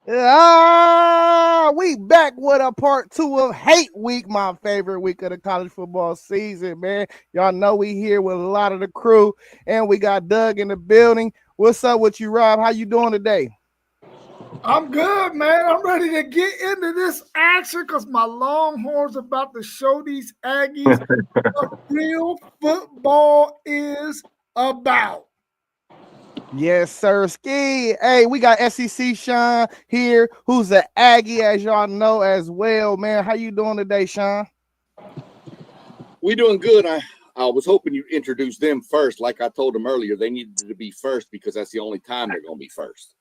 We back with a part two of Hate Week, my favorite week of the college football season, man. Y'all know we here with a lot of the crew, and we got Doug in the building. What's up with you, Rob? How you doing today? I'm good, man. I'm ready to get into this action because my Longhorns about to show these Aggies what real football is about. Yes, sir. Ski. Hey, we got SEC Sean here, who's an Aggie, as y'all know as well, man. How you doing today, Sean? We doing good. I was hoping you'd introduce them first. Like I told them earlier, they needed to be first because that's the only time they're going to be first.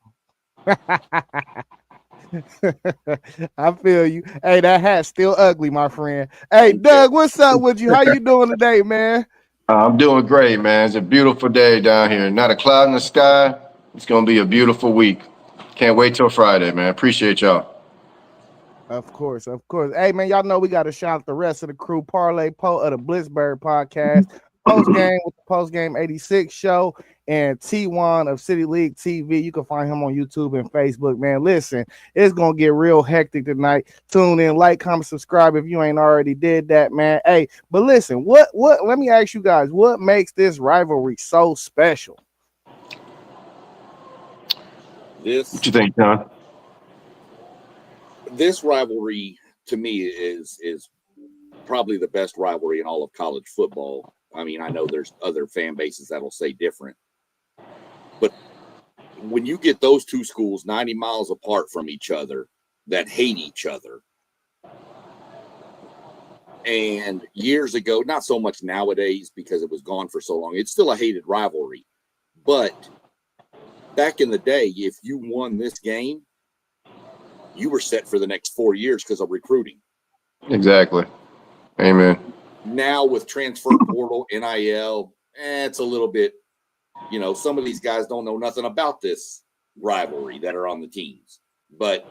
I feel you. Hey, that hat's still ugly, my friend. Hey, Doug, what's up with you? How you doing today, man? I'm doing great, man. It's a beautiful day down here. Not a cloud in the sky. It's going to be a beautiful week. Can't wait till Friday, man. Appreciate y'all. Of course, of course. Hey, man, y'all know we got to shout out the rest of the crew. Parlay Poe of the Blitzberg podcast, post game with the post game 86 show, and T1 of City League TV. You can find him on YouTube and Facebook, man. Listen, it's going to get real hectic tonight. Tune in, like, comment, subscribe if you ain't already did that, man. Hey, but listen, let me ask you guys, what makes this rivalry so special? What you think, John? This rivalry to me is probably the best rivalry in all of college football. I mean, I know there's other fan bases that'll say different, but when you get those two schools 90 miles apart from each other that hate each other, and years ago, not so much nowadays because it was gone for so long, it's still a hated rivalry. But back in the day, if you won this game, you were set for the next 4 years because of recruiting. Exactly. Amen. Now with transfer portal, NIL, it's a little bit, some of these guys don't know nothing about this rivalry that are on the teams. But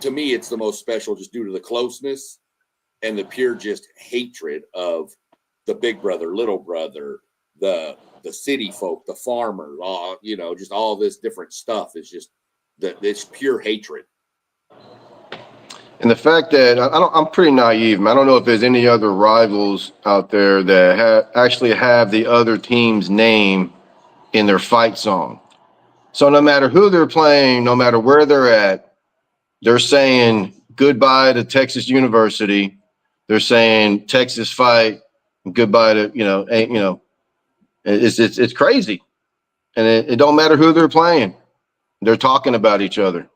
to me, it's the most special just due to the closeness and the pure just hatred of the big brother, little brother, the city folk, the farmer, just all this different stuff is just it's pure hatred. And the fact that I'm pretty naive, man. I don't know if there's any other rivals out there that actually have the other team's name in their fight song. So no matter who they're playing, no matter where they're at, they're saying goodbye to Texas University. They're saying Texas fight, goodbye to it's crazy, and it don't matter who they're playing. They're talking about each other,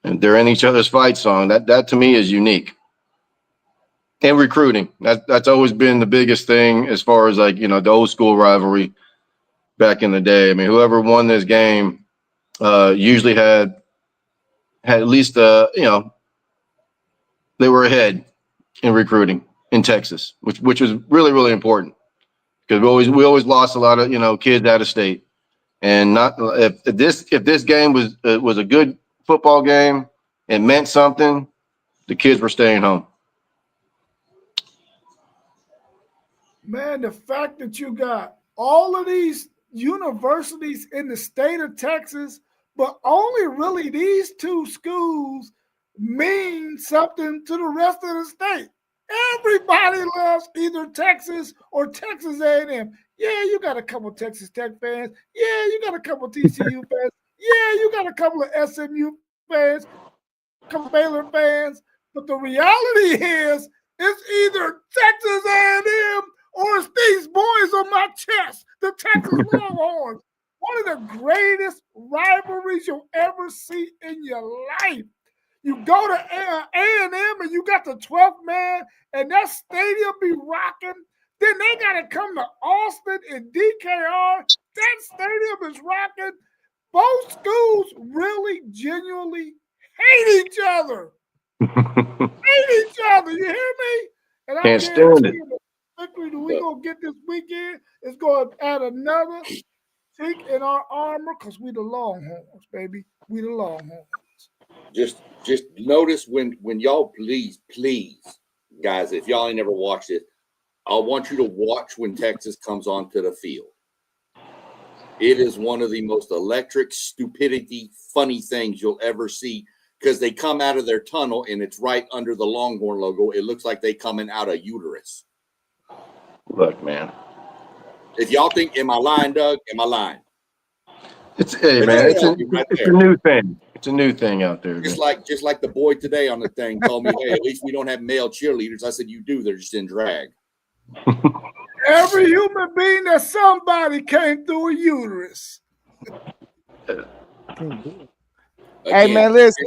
and they're in each other's fight song. That to me is unique. And recruiting. That's always been the biggest thing as far as the old school rivalry back in the day. I mean, whoever won this game usually had at least they were ahead in recruiting in Texas, which was really, really important because we always lost a lot of kids out of state. And not if this game was a good football game, it meant something. The kids were staying home. Man, the fact that you got all of these universities in the state of Texas, but only really these two schools mean something to the rest of the state. Everybody loves either Texas or Texas A&M. Yeah, you got a couple of Texas Tech fans. Yeah, you got a couple of TCU fans. Yeah, you got a couple of SMU fans, a couple of Baylor fans. But the reality is, it's either Texas A&M or it's these boys on my chest, the Texas Longhorns. One of the greatest rivalries you'll ever see in your life. You go to A&M and you got the 12th man, and that stadium be rocking. Then they got to come to Austin and DKR. That stadium is rocking. Both schools really, genuinely hate each other. Hate each other. You hear me? And Can't stand it. The victory that we're going to get this weekend is going to add another chink in our armor because we the Longhorns, baby. We the Longhorns. Just notice when y'all please, guys, if y'all ain't never watched it, I want you to watch when Texas comes onto the field. It is one of the most electric, stupidity, funny things you'll ever see because they come out of their tunnel and it's right under the Longhorn logo. It looks like they coming out of uterus. Look, man. If y'all think, am I lying, Doug? Am I lying? It's Right a new thing. It's a new thing out there. Just like the boy today on the thing told me, hey, at least we don't have male cheerleaders. I said, you do. They're just in drag. Every human being that somebody came through a uterus. Again, Hey, man, listen.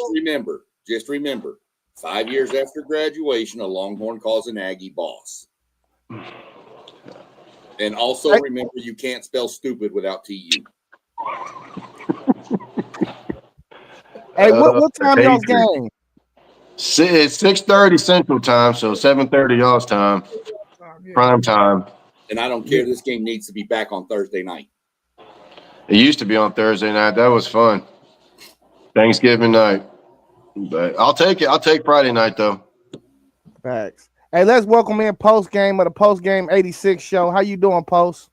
Just remember, 5 years after graduation, a Longhorn calls an Aggie boss. And also remember, you can't spell stupid without TU. Hey, what time y'all's game? It's 6:30 Central Time, so 7:30 y'all's time. Prime time. And I don't care. This game needs to be back on Thursday night. It used to be on Thursday night. That was fun. Thanksgiving night. But I'll take it. I'll take Friday night, though. Facts. Hey, let's welcome in Post Game of the Post Game 86 show. How you doing, Post?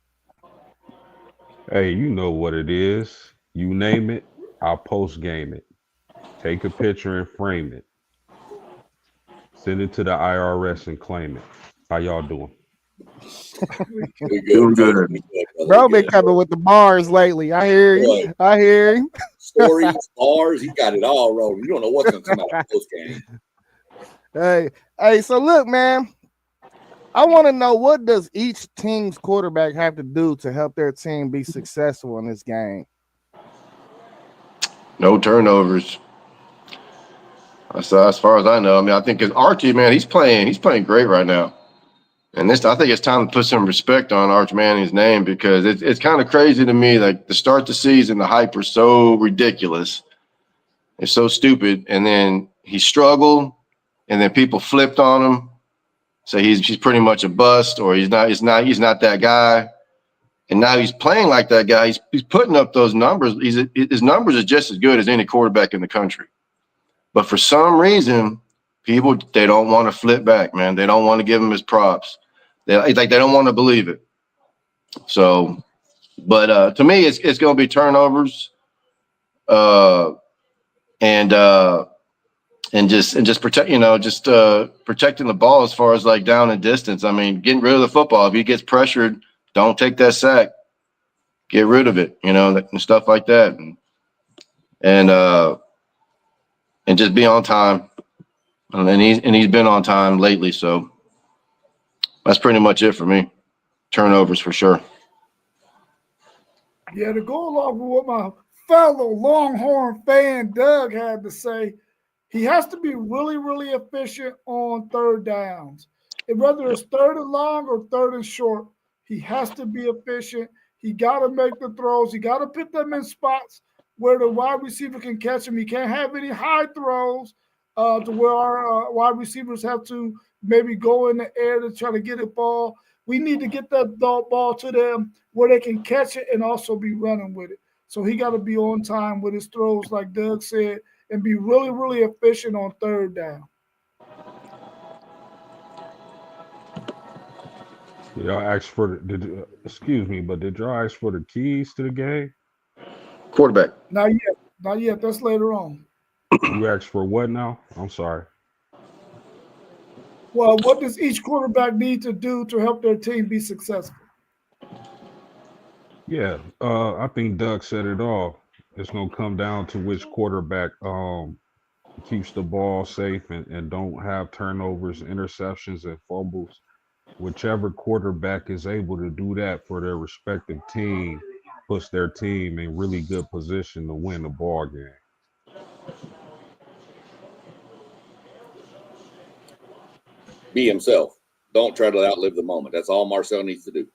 Hey, you know what it is. You name it, I'll post game it. Take a picture and frame it. Send it to the IRS and claim it. How y'all doing? Doing good. Bro been coming with the bars lately. I hear you. I hear him. Stories, bars, he got it all rolling. You don't know what's going to come out of Post Game. Hey, so look, man. I want to know, what does each team's quarterback have to do to help their team be successful in this game? No turnovers. So as far as I know, I mean, I think Archie, man, he's playing great right now. And I think it's time to put some respect on Arch Manning's name, because it's kind of crazy to me. Like, to start the season, the hype was so ridiculous. It's so stupid. And then he struggled, and then people flipped on him. So he's pretty much a bust, or he's not that guy. And now he's playing like that guy. He's putting up those numbers. His numbers are just as good as any quarterback in the country. But for some reason, people, they don't want to flip back, man. They don't want to give him his props. They don't want to believe it. So, but to me, it's going to be turnovers, and just protect, protecting the ball as far as like down and distance. I mean, getting rid of the football. If he gets pressured, don't take that sack. Get rid of it, and stuff like that, and just be on time. And he's been on time lately, so that's pretty much it for me. Turnovers for sure. Yeah, to go along with what my fellow Longhorn fan Doug had to say, he has to be really, really efficient on third downs. And whether it's third and long or third and short, he has to be efficient. He got to make the throws. He got to put them in spots where the wide receiver can catch him. He can't have any high throws to where our wide receivers have to maybe go in the air to try to get a ball. We need to get that ball to them where they can catch it and also be running with it. So he got to be on time with his throws, like Doug said, and be really, really efficient on third down. Y'all asked for excuse me, but did y'all ask for the keys to the game? Quarterback. Not yet. That's later on. You asked for what now? I'm sorry. Well, what does each quarterback need to do to help their team be successful? Yeah, I think Doug said it all. It's gonna come down to which quarterback keeps the ball safe and don't have turnovers, interceptions, and fumbles. Whichever quarterback is able to do that for their respective team puts their team in really good position to win the ball game. Be himself. Don't try to outlive the moment. That's all Marcel needs to do.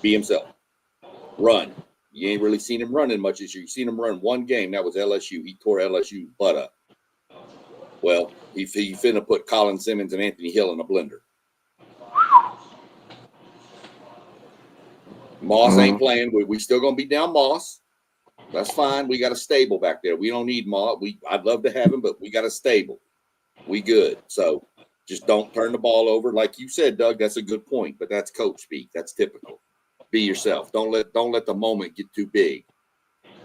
Be himself. Run. You ain't really seen him running much this year. You've seen him run one game. That was LSU. He tore LSU's butt up. Well, he finna put Colin Simmons and Anthony Hill in a blender. Moss ain't playing. We still gonna be down Moss. That's fine. We got a stable back there. We don't need Moss. I'd love to have him, but we got a stable. We good. So just don't turn the ball over. Like you said, Doug, that's a good point, but that's coach speak. That's typical. be yourself. Don't let the moment get too big.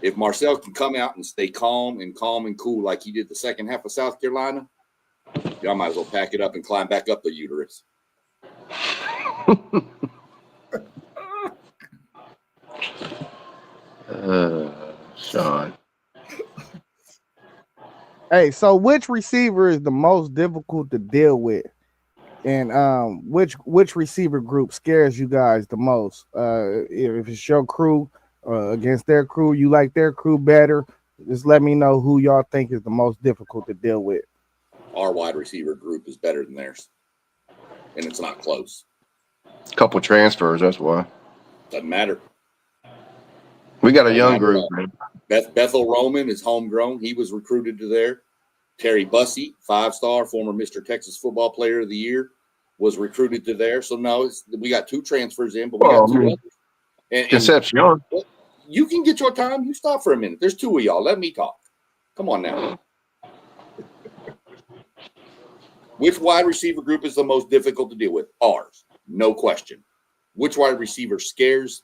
If Marcel can come out and stay calm and cool like he did the second half of South Carolina, y'all might as well pack it up and climb back up the uterus. Sean. Hey, so which receiver is the most difficult to deal with? And which receiver group scares you guys the most? If it's your crew against their crew, you like their crew better. Just let me know who y'all think is the most difficult to deal with. Our wide receiver group is better than theirs, and it's not close. Couple transfers, that's why. Doesn't matter. We got a young group, man. Bethel Roman is homegrown. He was recruited to there. Terry Bussey, 5-star, former Mr. Texas Football Player of the Year, was recruited to there. So, no, we got 2 transfers in, but we got 2 others. And Concepcion. You can get your time. You stop for a minute. There's 2 of y'all. Let me talk. Come on now. Which wide receiver group is the most difficult to deal with? Ours. No question. Which wide receiver scares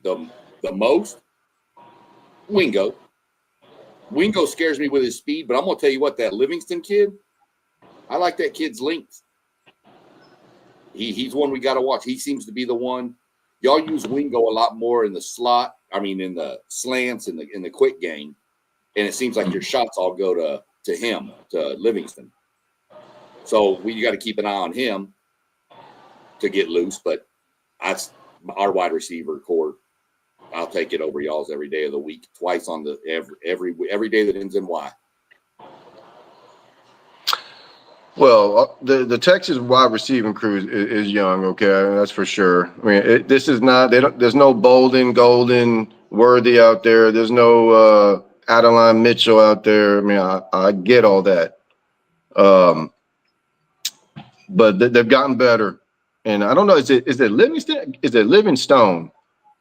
the most? Wingo. Wingo scares me with his speed, but I'm going to tell you what, that Livingston kid, I like that kid's length. He's one we got to watch. He seems to be the one. Y'all use Wingo a lot more in the slot, in the slants, in the quick game, and it seems like your shots all go to him, to Livingston. So we got to keep an eye on him to get loose, but our wide receiver core, I'll take it over y'all's every day of the week, twice on the every day that ends in Y. Well, the Texas wide receiving crew is young, okay, that's for sure. This is not. There's no Bolden, Golden, Worthy out there. There's no Adeline Mitchell out there. I get all that, but they've gotten better. And I don't know. Is it Livingston? Is it Livingstone?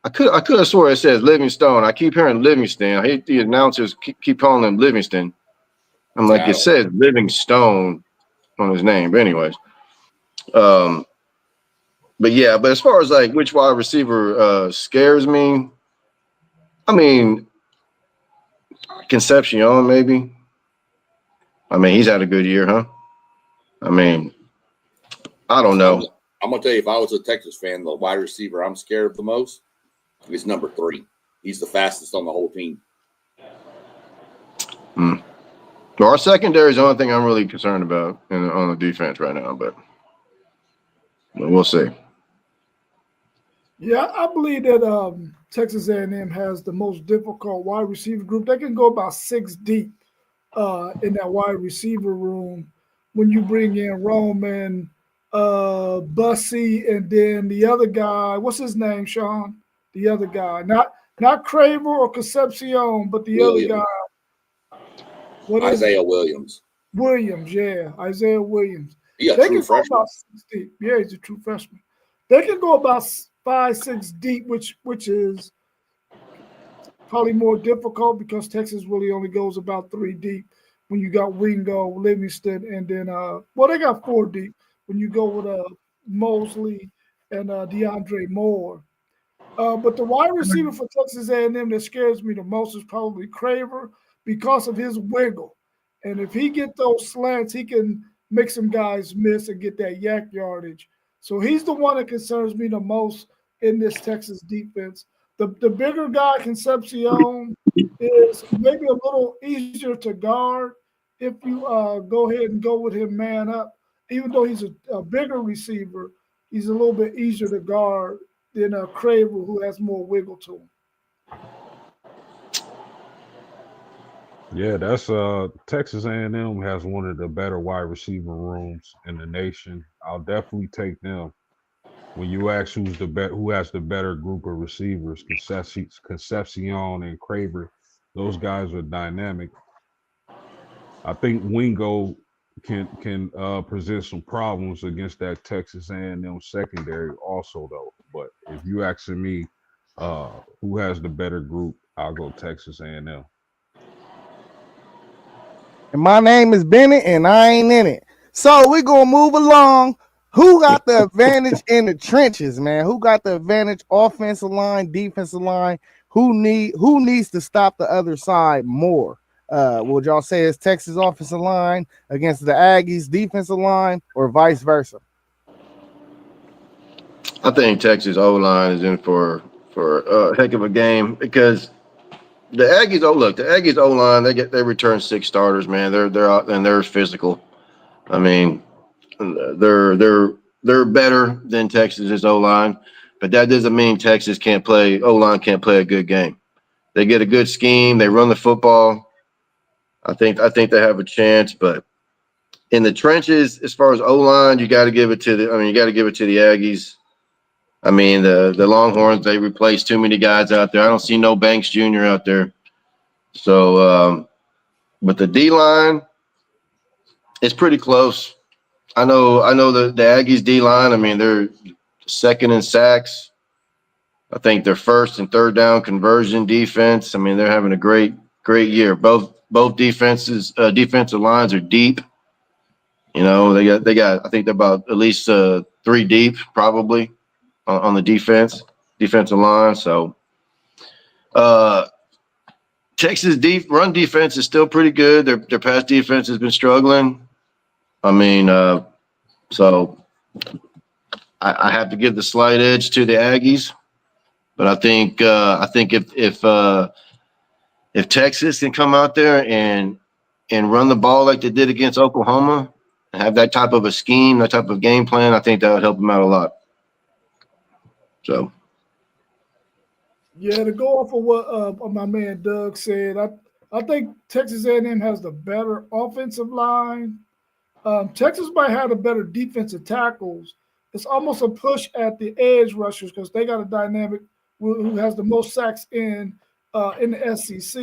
I could have swore it says Livingstone. I keep hearing Livingston. I hate the announcers keep calling him Livingston. I'm like, it says Livingstone on his name. But anyways, but as far as like which wide receiver scares me, Concepcion maybe. He's had a good year, huh? I don't know. I'm gonna tell you, if I was a Texas fan, the wide receiver I'm scared of the most is number 3. He's the fastest on the whole team. Well, our secondary is the only thing I'm really concerned about on the defense right now, but we'll see. Yeah, I believe that Texas A&M has the most difficult wide receiver group. They can go about 6 deep in that wide receiver room when you bring in Roman, Bussey, and then the other guy. What's his name, Sean? The other guy, not Craver or Concepcion, but the other guy. Isaiah Williams. Yeah, Isaiah Williams. He a true freshman. Yeah, he's a true freshman. They can go about 5, 6 deep, which is probably more difficult because Texas really only goes about 3 deep when you got Wingo, Livingston, and then they got 4 deep when you go with Mosley and DeAndre Moore. But the wide receiver for Texas A&M that scares me the most is probably Craver because of his wiggle. And if he get those slants, he can make some guys miss and get that yak yardage. So he's the one that concerns me the most in this Texas defense. The bigger guy, Concepcion, is maybe a little easier to guard if you go ahead and go with him man up. Even though he's a bigger receiver, he's a little bit easier to guard than Craver, who has more wiggle to him. Yeah, that's Texas A&M has one of the better wide receiver rooms in the nation. I'll definitely take them. When you ask who has the better group of receivers, Concepcion and Craver, those guys are dynamic. I think Wingo can present some problems against that Texas A&M secondary also though. But if you asking me who has the better group, I'll go Texas A&M. And my name is Bennett, and I ain't in it. So we're going to move along. Who got the advantage in the trenches, man? Who got the advantage? Offensive line, defensive line. Who needs to stop the other side more? Would y'all say it's Texas offensive line against the Aggies defensive line, or vice versa? I think Texas O line is in for a heck of a game because the Aggies. Oh, look, the Aggies O line they return 6 starters, man. They're out and they're physical. I mean, they're better than Texas's O line, but that doesn't mean Texas can't play. O line can't play a good game. They get a good scheme. They run the football. I think they have a chance, but in the trenches, as far as O line, you got to give it to the. I mean, you got to give it to the Aggies. I mean, the Longhorns, they replaced too many guys out there. I don't see no Banks Jr. out there. So, but the D line, it's pretty close. I know the Aggies D line. I mean, they're second in sacks. I think they're first and third down conversion defense. I mean, they're having a great year. Both defensive lines are deep. You know, they got. I think they're about at least 3 deep, probably on the defensive line. So, Texas run defense is still pretty good. Their pass defense has been struggling. I mean, so I have to give the slight edge to the Aggies, but I think if Texas can come out there and run the ball like they did against Oklahoma and have that type of a scheme, that type of game plan, I think that would help them out a lot. So, Yeah, to go off of what my man Doug said, I think Texas A&M has the better offensive line. Texas might have the better defensive tackles. It's almost a push at the edge rushers because they got a dynamic who has the most sacks in the SEC,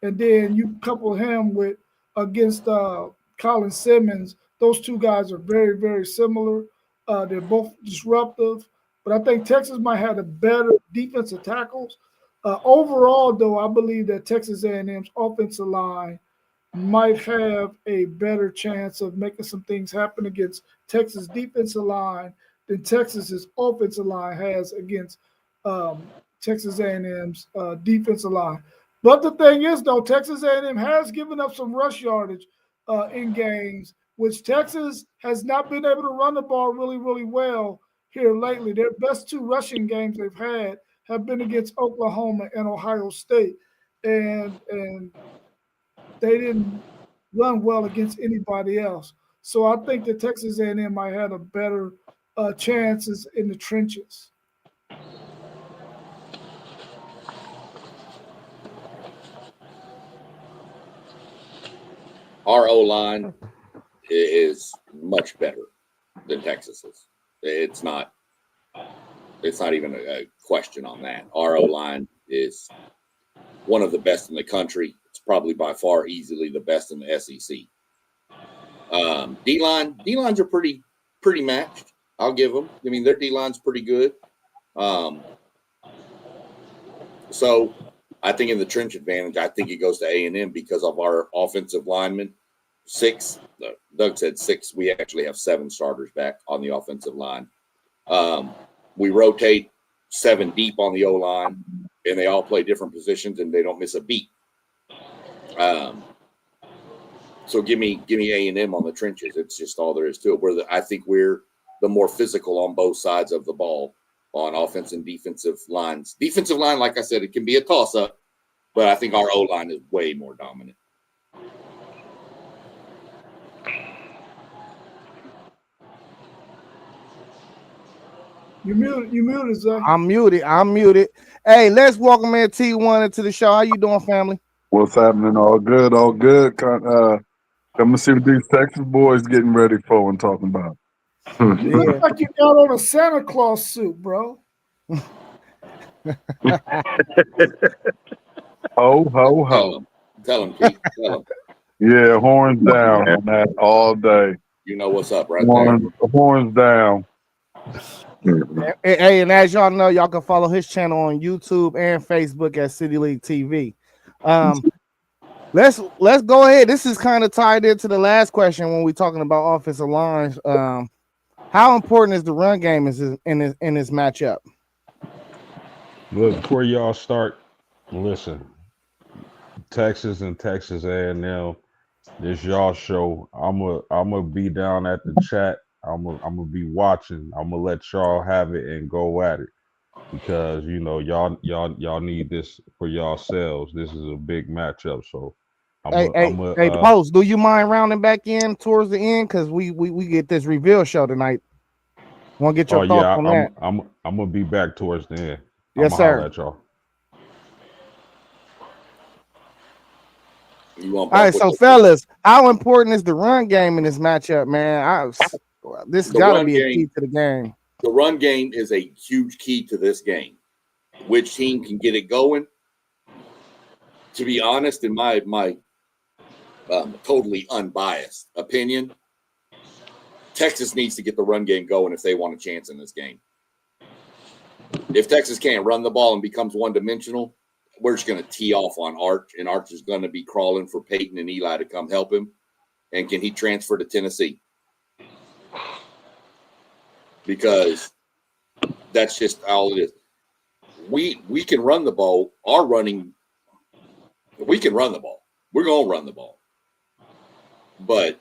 and then you couple him with against Colin Simmons. Those two guys are very, very similar. They're both disruptive, but I think Texas might have the better defensive tackles. Overall, though, I believe that Texas A&M's offensive line might have a better chance of making some things happen against Texas defensive line than Texas's offensive line has against Texas A&M's defensive line. But the thing is, though, Texas A&M has given up some rush yardage in games, which Texas has not been able to run the ball really, really well here lately. Their best 2 rushing games they've had have been against Oklahoma and Ohio State, and they didn't run well against anybody else. So I think that Texas A&M might have a better chances in the trenches. Our O-line is much better than Texas's. It's not even a question on that. Our O-line is one of the best in the country. It's probably by far easily the best in the SEC. D-lines are pretty matched. I'll give them. I mean, their D-line's pretty good. So I think in the trench advantage, I think it goes to A&M because of our offensive linemen. 6, Doug said 6. We actually have 7 starters back on the offensive line. We rotate 7 deep on the O-line, and they all play different positions, and they don't miss a beat. So give me A&M on the trenches. It's just all there is to it. I think we're the more physical on both sides of the ball on offense and defensive lines. Defensive line, like I said, it can be a toss-up, but I think our O-line is way more dominant. You muted, Zach. I'm muted. Hey, let's welcome in T1 into the show. How you doing, family? What's happening? All good. Come and see what these Texas boys getting ready for and talking about. You look like you got on a Santa Claus suit, bro. Ho, ho, ho. Tell him, Pete. Tell him. Yeah, horns down on that all day. You know what's up, right Horns down. Hey, and as y'all know, y'all can follow his channel on YouTube and Facebook at City League TV. Let's go ahead. This is kind of tied into the last question when we're talking about offensive lines. How important is the run game in this matchup? Look, before y'all start, listen, Texas and Texas A&M, this y'all show. I'm gonna be down at the chat. I'm gonna be watching. I'm gonna let y'all have it and go at it because y'all need this for yourselves. This is a big matchup, so Hey, hey, I'm a hey, Post, do you mind rounding back in towards the end? Because we get this reveal show tonight. Want to get oh your thoughts yeah, on that? I'm gonna be back towards the end. I'm Yes, gonna holler sir. at y'all. You want All right, bump with so fellas, how important is the run game in this matchup, man? This the got to run be a key game. to the game. The run game is a huge key to this game. Which team can get it going? To be honest, in my totally unbiased opinion, Texas needs to get the run game going if they want a chance in this game. If Texas can't run the ball and becomes one-dimensional, we're just going to tee off on Arch, and Arch is going to be crawling for Peyton and Eli to come help him. And can he transfer to Tennessee? Because that's just all it is. We can run the ball. We can run the ball. We're going to run the ball. But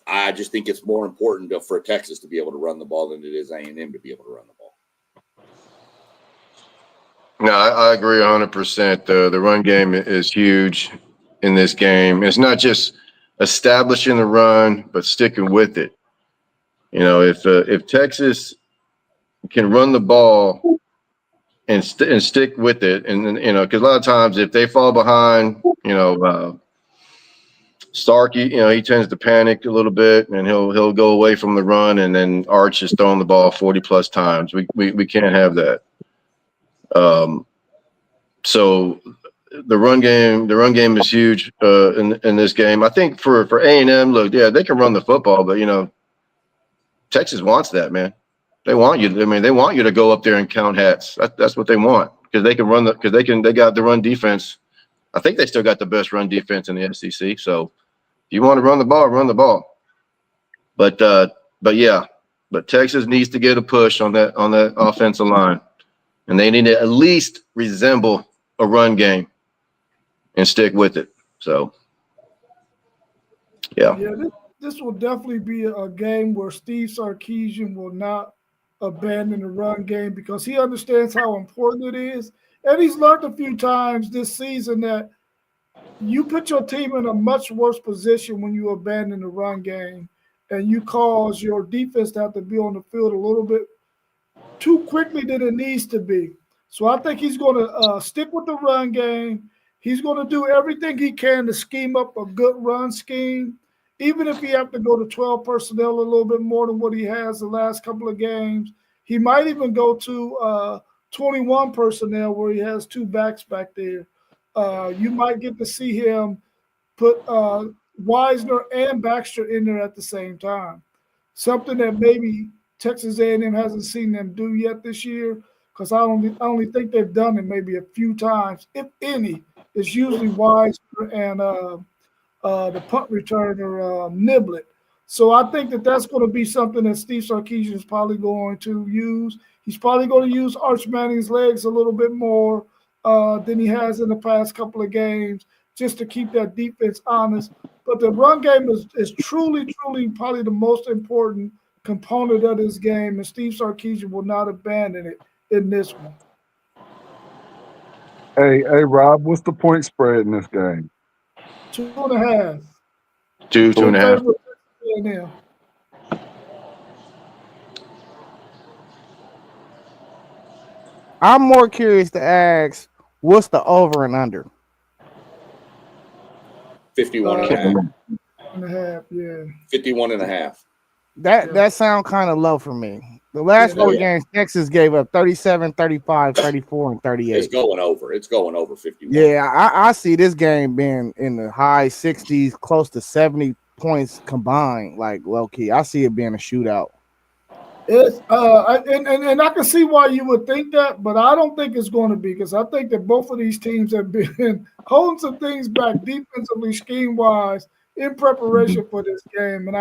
I just think it's more important for Texas to be able to run the ball than it is A&M to be able to run the ball. No, I agree 100%. The run game is huge in this game. It's not just establishing the run, but sticking with it. If Texas can run the ball and stick with it, and because a lot of times if they fall behind, Starkey, he tends to panic a little bit, and he'll go away from the run, and then Arch is throwing the ball 40 plus times. We can't have that. So the run game is huge in this game. I think for A&M, look, yeah, they can run the football, but Texas wants that, man. They want you. They want you to go up there and count hats. That's what they want because they can they got the run defense. I think they still got the best run defense in the SEC. So if you want to run the ball, run the ball. But Texas needs to get a push on that offensive line, and they need to at least resemble a run game and stick with it. So, yeah. Yeah, this will definitely be a game where Steve Sarkisian will not abandon the run game because he understands how important it is. And he's learned a few times this season that you put your team in a much worse position when you abandon the run game and you cause your defense to have to be on the field a little bit too quickly than it needs to be. So I think he's going to stick with the run game. He's going to do everything he can to scheme up a good run scheme, even if he have to go to 12 personnel a little bit more than what he has the last couple of games. He might even go to 21 personnel where he has two backs back there. You might get to see him put Wisner and Baxter in there at the same time. Something that maybe Texas A&M hasn't seen them do yet this year, because I only think they've done it maybe a few times, if any. It's usually Wisner and the punt returner Niblet. So I think that's going to be something that Steve Sarkisian is probably going to use. He's probably going to use Arch Manning's legs a little bit more than he has in the past couple of games, just to keep that defense honest. But the run game is truly, truly probably the most important component of this game, and Steve Sarkisian will not abandon it in this one. Hey, Rob, what's the point spread in this game? 2.5. Two In and a half. favor of Texas A&M. I'm more curious to ask, what's the over and under? 51 and a half. And a half, yeah. 51 and a half. That sound kind of low for me. The last four games, Texas gave up 37, 35, 34, and 38. It's going over. It's going over 51. Yeah, I see this game being in the high 60s, close to 70 points combined, like low key. I see it being a shootout. It's and I can see why you would think that, but I don't think it's going to be, because I think that both of these teams have been holding some things back defensively, scheme wise, in preparation for this game. And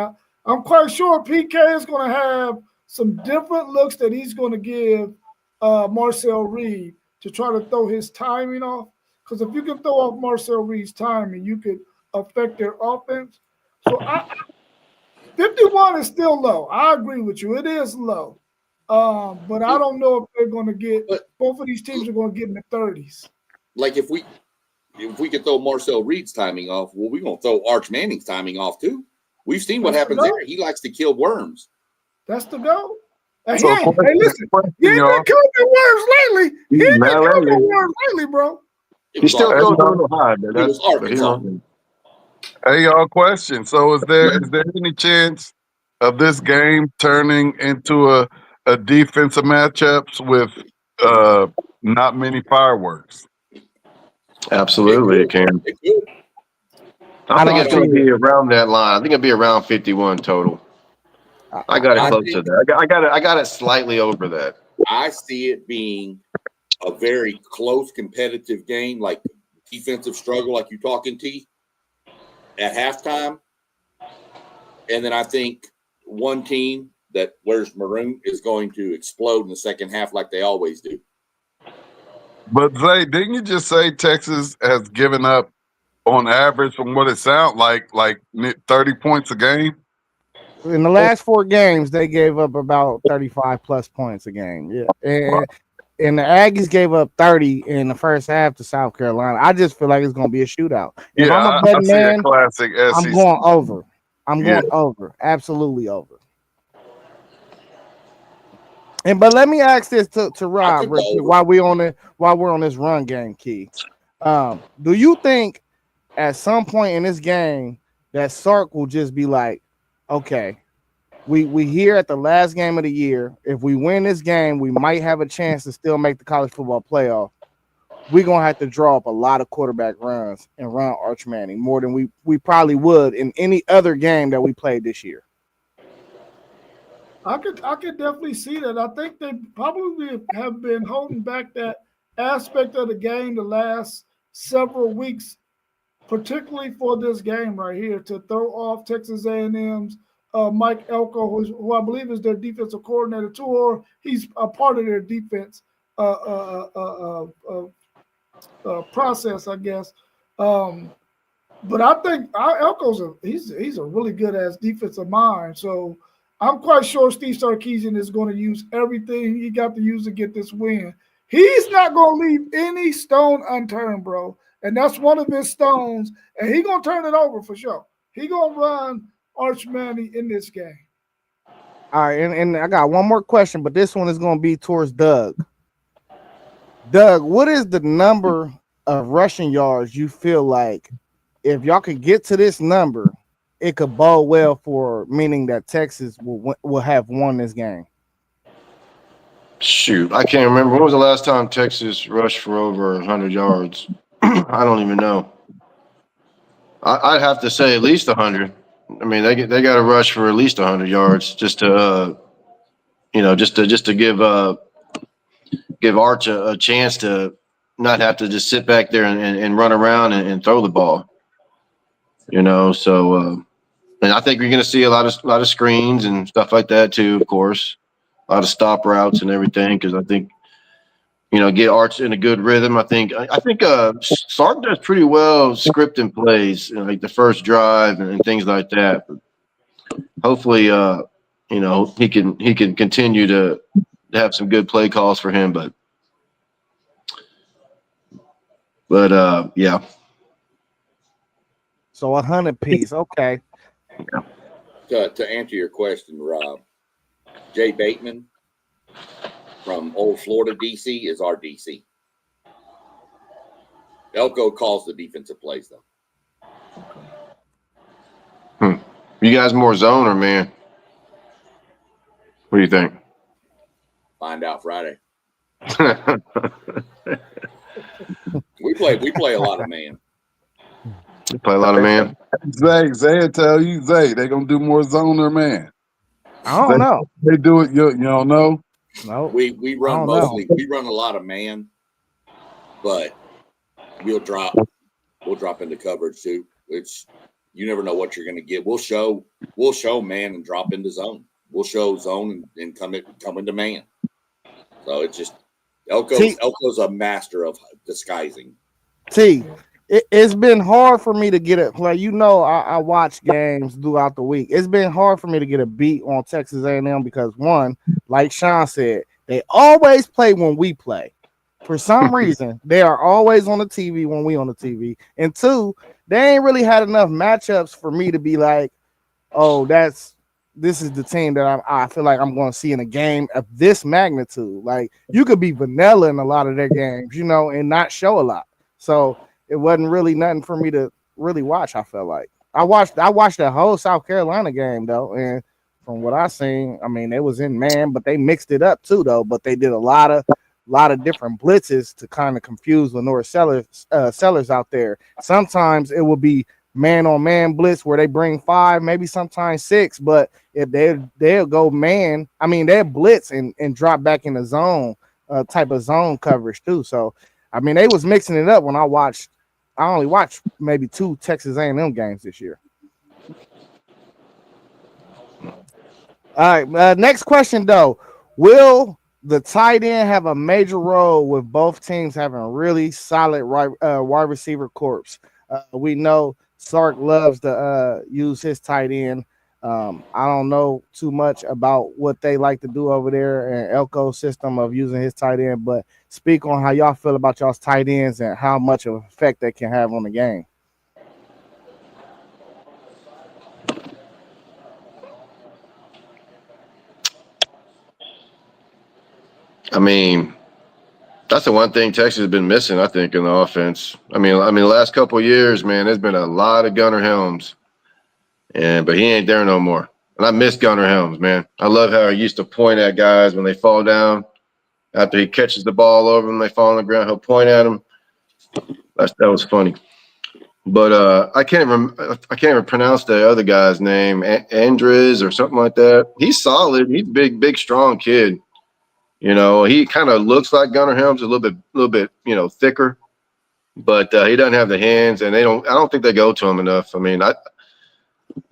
I'm quite sure PK is going to have some different looks that he's going to give Marcel Reed to try to throw his timing off. Because if you can throw off Marcel Reed's timing, you could affect their offense. So 51 is still low. I agree with you. It is low. But I don't know if they're going to get – both of these teams are going to get in the 30s. Like if we could throw Marcel Reed's timing off, well, we're going to throw Arch Manning's timing off too. We've seen what happens there. He likes to kill worms. That's the goal. And So, hey, listen, he ain't been killing the worms lately. He ain't been killing the worms lately, bro. He still goes a little high, but that's Arkansas. Hey, y'all, question. So is there any chance of this game turning into a defensive matchups with not many fireworks? Absolutely, it can. I think it's going to be around that line. I think it'll be around 51 total. I got it close to that. I got it slightly over that. I see it being a very close, competitive game, like defensive struggle, like you talking T, at halftime. And then I think one team that wears maroon is going to explode in the second half like they always do. But Zay, didn't you just say Texas has given up on average, from what it sounds like 30 points a game? In the last 4 games, they gave up about 35 plus points a game. Yeah. And the Aggies gave up 30 in the first half to South Carolina. I just feel like it's going to be a shootout. If I'm a betting man, classic SEC. I'm going over. I'm going over. Absolutely over. But let me ask this to Rob while we're on this run game, Key. Do you think at some point in this game that Sark will just be like, okay, we here at the last game of the year. If we win this game, we might have a chance to still make the college football playoff. We're going to have to draw up a lot of quarterback runs and run Arch Manning more than we probably would in any other game that we played this year. I could definitely see that. I think they probably have been holding back that aspect of the game the last several weeks, particularly for this game right here, to throw off Texas A&M's Mike Elko, who I believe is their defensive coordinator too, or he's a part of their defense process, I guess. But I think Elko's he's a really good ass defensive mind. So I'm quite sure Steve Sarkisian is going to use everything he got to use to get this win. He's not going to leave any stone unturned, bro. And that's one of his stones. And he's going to turn it over for sure. He's going to run Arch Manning in this game. All right, and I got one more question, but this one is going to be towards Doug. Doug, what is the number of rushing yards you feel like if y'all could get to this number, it could bode well for meaning that Texas will have won this game? Shoot, I can't remember. When was the last time Texas rushed for over 100 yards? I don't even know. I'd have to say at least 100. I mean, they got to rush for at least 100 yards just to, just to give Arch a chance to not have to just sit back there and run around and throw the ball. So and I think you're going to see a lot of screens and stuff like that too, of course. A lot of stop routes and everything, because I think, get Arch in a good rhythm. I think Sark does pretty well scripting plays, like the first drive and things like that. But hopefully, he can continue to have some good play calls for him. But yeah. So 100 piece, okay. To answer your question, Rob, Jay Bateman from old Florida DC is our DC. Elko calls the defensive plays, though. You guys more zone or man? What do you think? Find out Friday. We play a lot of man. You play a lot of man. Zay will tell you, they gonna do more zone or man. I don't know. They do it. You don't know. No, we run mostly. We run a lot of man, but we'll drop into coverage too. Which You never know what you're going to get. We'll show man and drop into zone. We'll show zone and come into man. So it's just Elko's a master of disguising. It's been hard for me to get it. Like I watch games throughout the week. It's been hard for me to get a beat on Texas A&M because one, like Sean said, they always play when we play. For some reason, they are always on the TV when we on the TV. And two, they ain't really had enough matchups for me to be like, oh, this is the team that I feel like I'm going to see in a game of this magnitude. Like you could be vanilla in a lot of their games, and not show a lot. So it wasn't really nothing for me to really watch. I felt like I watched the whole South Carolina game though, and from what I seen, I mean, it was in man, but they mixed it up too though. But they did a lot of different blitzes to kind of confuse Lenore sellers out there. Sometimes it will be man on man blitz where they bring 5, maybe sometimes 6, but if they'll go man, I mean they'll blitz and drop back in the zone type of zone coverage too. So I mean they was mixing it up when I only watched maybe 2 Texas A&M games this year. All right, next question though. Will the tight end have a major role with both teams having a really solid wide receiver corps? We know Sark loves to use his tight end. I don't know too much about what they like to do over there and Elko's system of using his tight end, but speak on how y'all feel about y'all's tight ends and how much of an effect they can have on the game. I mean, that's the one thing Texas has been missing, I think, in the offense. I mean, the last couple of years, man, there's been a lot of Gunnar Helms, but he ain't there no more. And I miss Gunnar Helms, man. I love how he used to point at guys when they fall down. After he catches the ball over them, they fall on the ground. He'll point at them. That was funny. But I can't even pronounce the other guy's name, Andres or something like that. He's solid. He's a big, strong kid. He kind of looks like Gunnar Helms, a little bit, thicker, but he doesn't have the hands, and I don't think they go to him enough. I mean,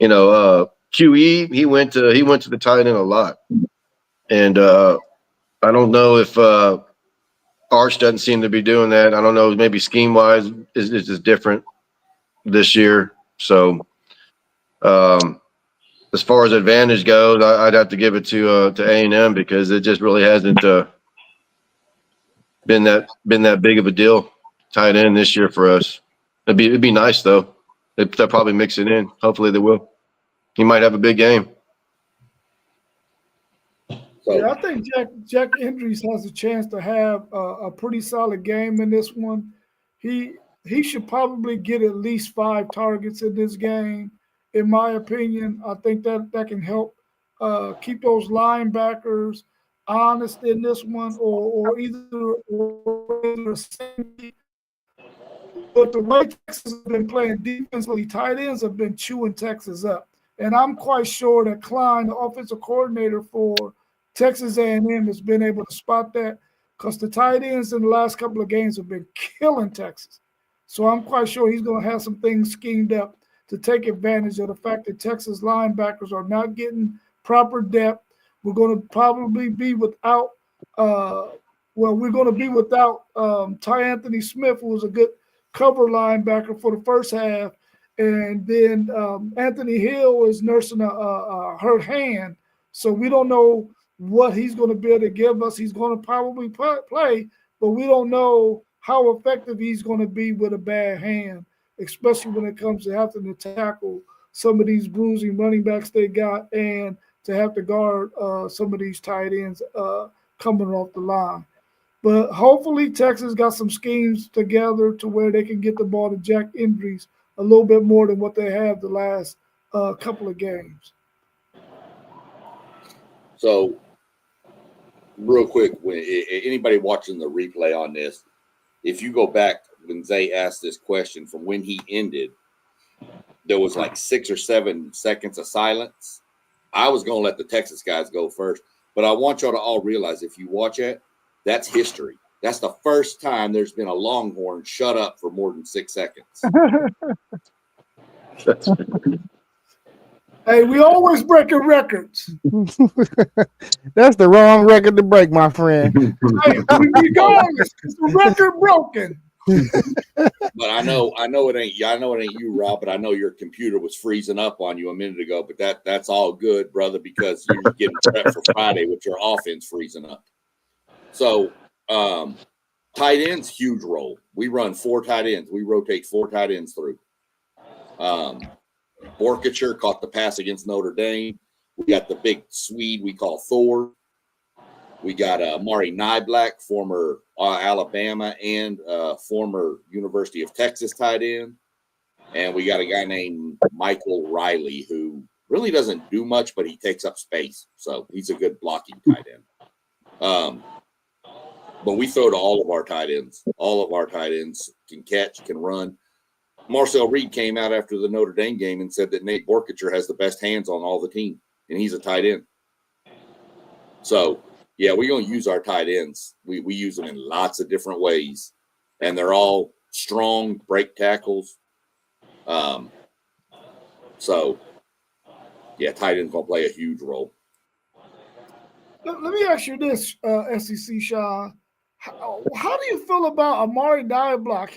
QE, he went to the tight end a lot, and I don't know if Arch doesn't seem to be doing that. I don't know, maybe scheme wise is just different this year. So, as far as advantage goes, I'd have to give it to A&M because it just really hasn't been that big of a deal tight end this year for us. It'd be nice though. They'll probably mix it in. Hopefully they will. He might have a big game. Yeah, I think Jack Andrews has a chance to have a pretty solid game in this one. He should probably get at least 5 targets in this game, in my opinion. I think that can help keep those linebackers honest in this one, or either safety. But the way Texas has been playing defensively, tight ends have been chewing Texas up. And I'm quite sure that Klein, the offensive coordinator for Texas A&M, has been able to spot that because the tight ends in the last couple of games have been killing Texas. So I'm quite sure he's going to have some things schemed up to take advantage of the fact that Texas linebackers are not getting proper depth. We're going to probably be without Ty Anthony Smith, who was a good cover linebacker for the first half. And then Anthony Hill is nursing a hurt hand. So we don't know what he's going to be able to give us. He's going to probably play, but we don't know how effective he's going to be with a bad hand, especially when it comes to having to tackle some of these bruising running backs they got and to have to guard some of these tight ends coming off the line. But hopefully Texas got some schemes together to where they can get the ball to Jack Andrews a little bit more than what they have the last couple of games. So, real quick, when anybody watching the replay on this, if you go back when Zay asked this question from when he ended, there was like 6 or 7 seconds of silence. I was going to let the Texas guys go first, but I want y'all to all realize if you watch it, that's history. That's the first time there's been a Longhorn shut up for more than 6 seconds. That's Hey, we always breaking records. That's the wrong record to break, my friend. Hey, regardless, it's a record broken. But I know it ain't you, Rob. But I know your computer was freezing up on you a minute ago. But that's all good, brother, because you're getting prepped for Friday with your offense freezing up. So, tight ends, huge role. We run 4 tight ends. We rotate 4 tight ends through. Borkacher caught the pass against Notre Dame. We got the big Swede we call Thor. We got Amari Nyblack, former Alabama and former University of Texas tight end. And we got a guy named Michael Riley who really doesn't do much, but he takes up space. So he's a good blocking tight end. But we throw to all of our tight ends. All of our tight ends can catch, can run. Marcel Reed came out after the Notre Dame game and said that Nate Borkacher has the best hands on all the team, and he's a tight end. So, yeah, we're going to use our tight ends. We use them in lots of different ways, and they're all strong break tackles. So, yeah, tight end's going to play a huge role. Let me ask you this, SEC Sean. How do you feel about Amari Nyblack?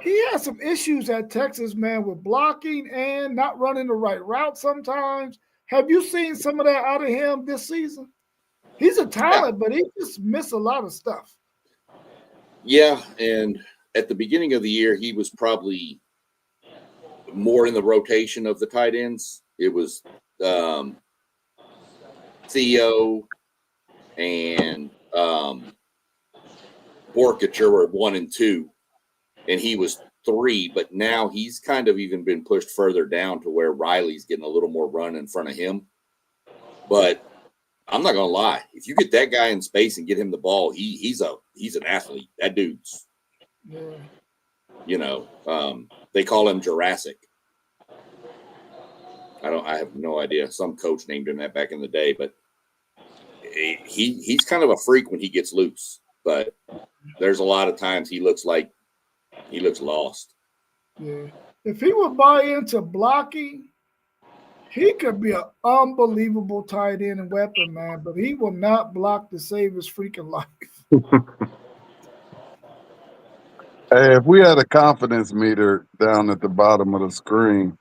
He has some issues at Texas, man, with blocking and not running the right route sometimes. Have you seen some of that out of him this season? He's a talent, but he just missed a lot of stuff. Yeah, and at the beginning of the year, he was probably more in the rotation of the tight ends. It was Theo and Borkacher were 1 and 2. And he was 3, but now he's kind of even been pushed further down to where Riley's getting a little more run in front of him. But I'm not gonna lie, if you get that guy in space and get him the ball, he's an athlete. That dude's, they call him Jurassic. I have no idea. Some coach named him that back in the day, but he's kind of a freak when he gets loose. But there's a lot of times he looks lost. Yeah. If he would buy into blocking, he could be an unbelievable tight end and weapon, man, but he will not block to save his freaking life. Hey, if we had a confidence meter down at the bottom of the screen,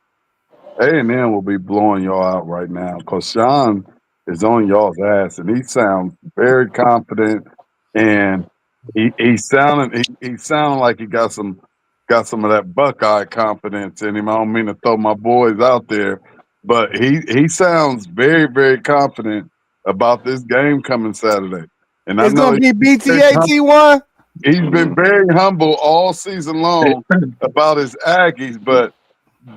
A&M will be blowing y'all out right now because Sean is on y'all's ass, and he sounds very confident, and he's sounding like he got some of that Buckeye confidence in him. I don't mean to throw my boys out there, but he sounds very, very confident about this game coming Saturday. And It's going to be BTA T1. He's been very humble all season long about his Aggies, but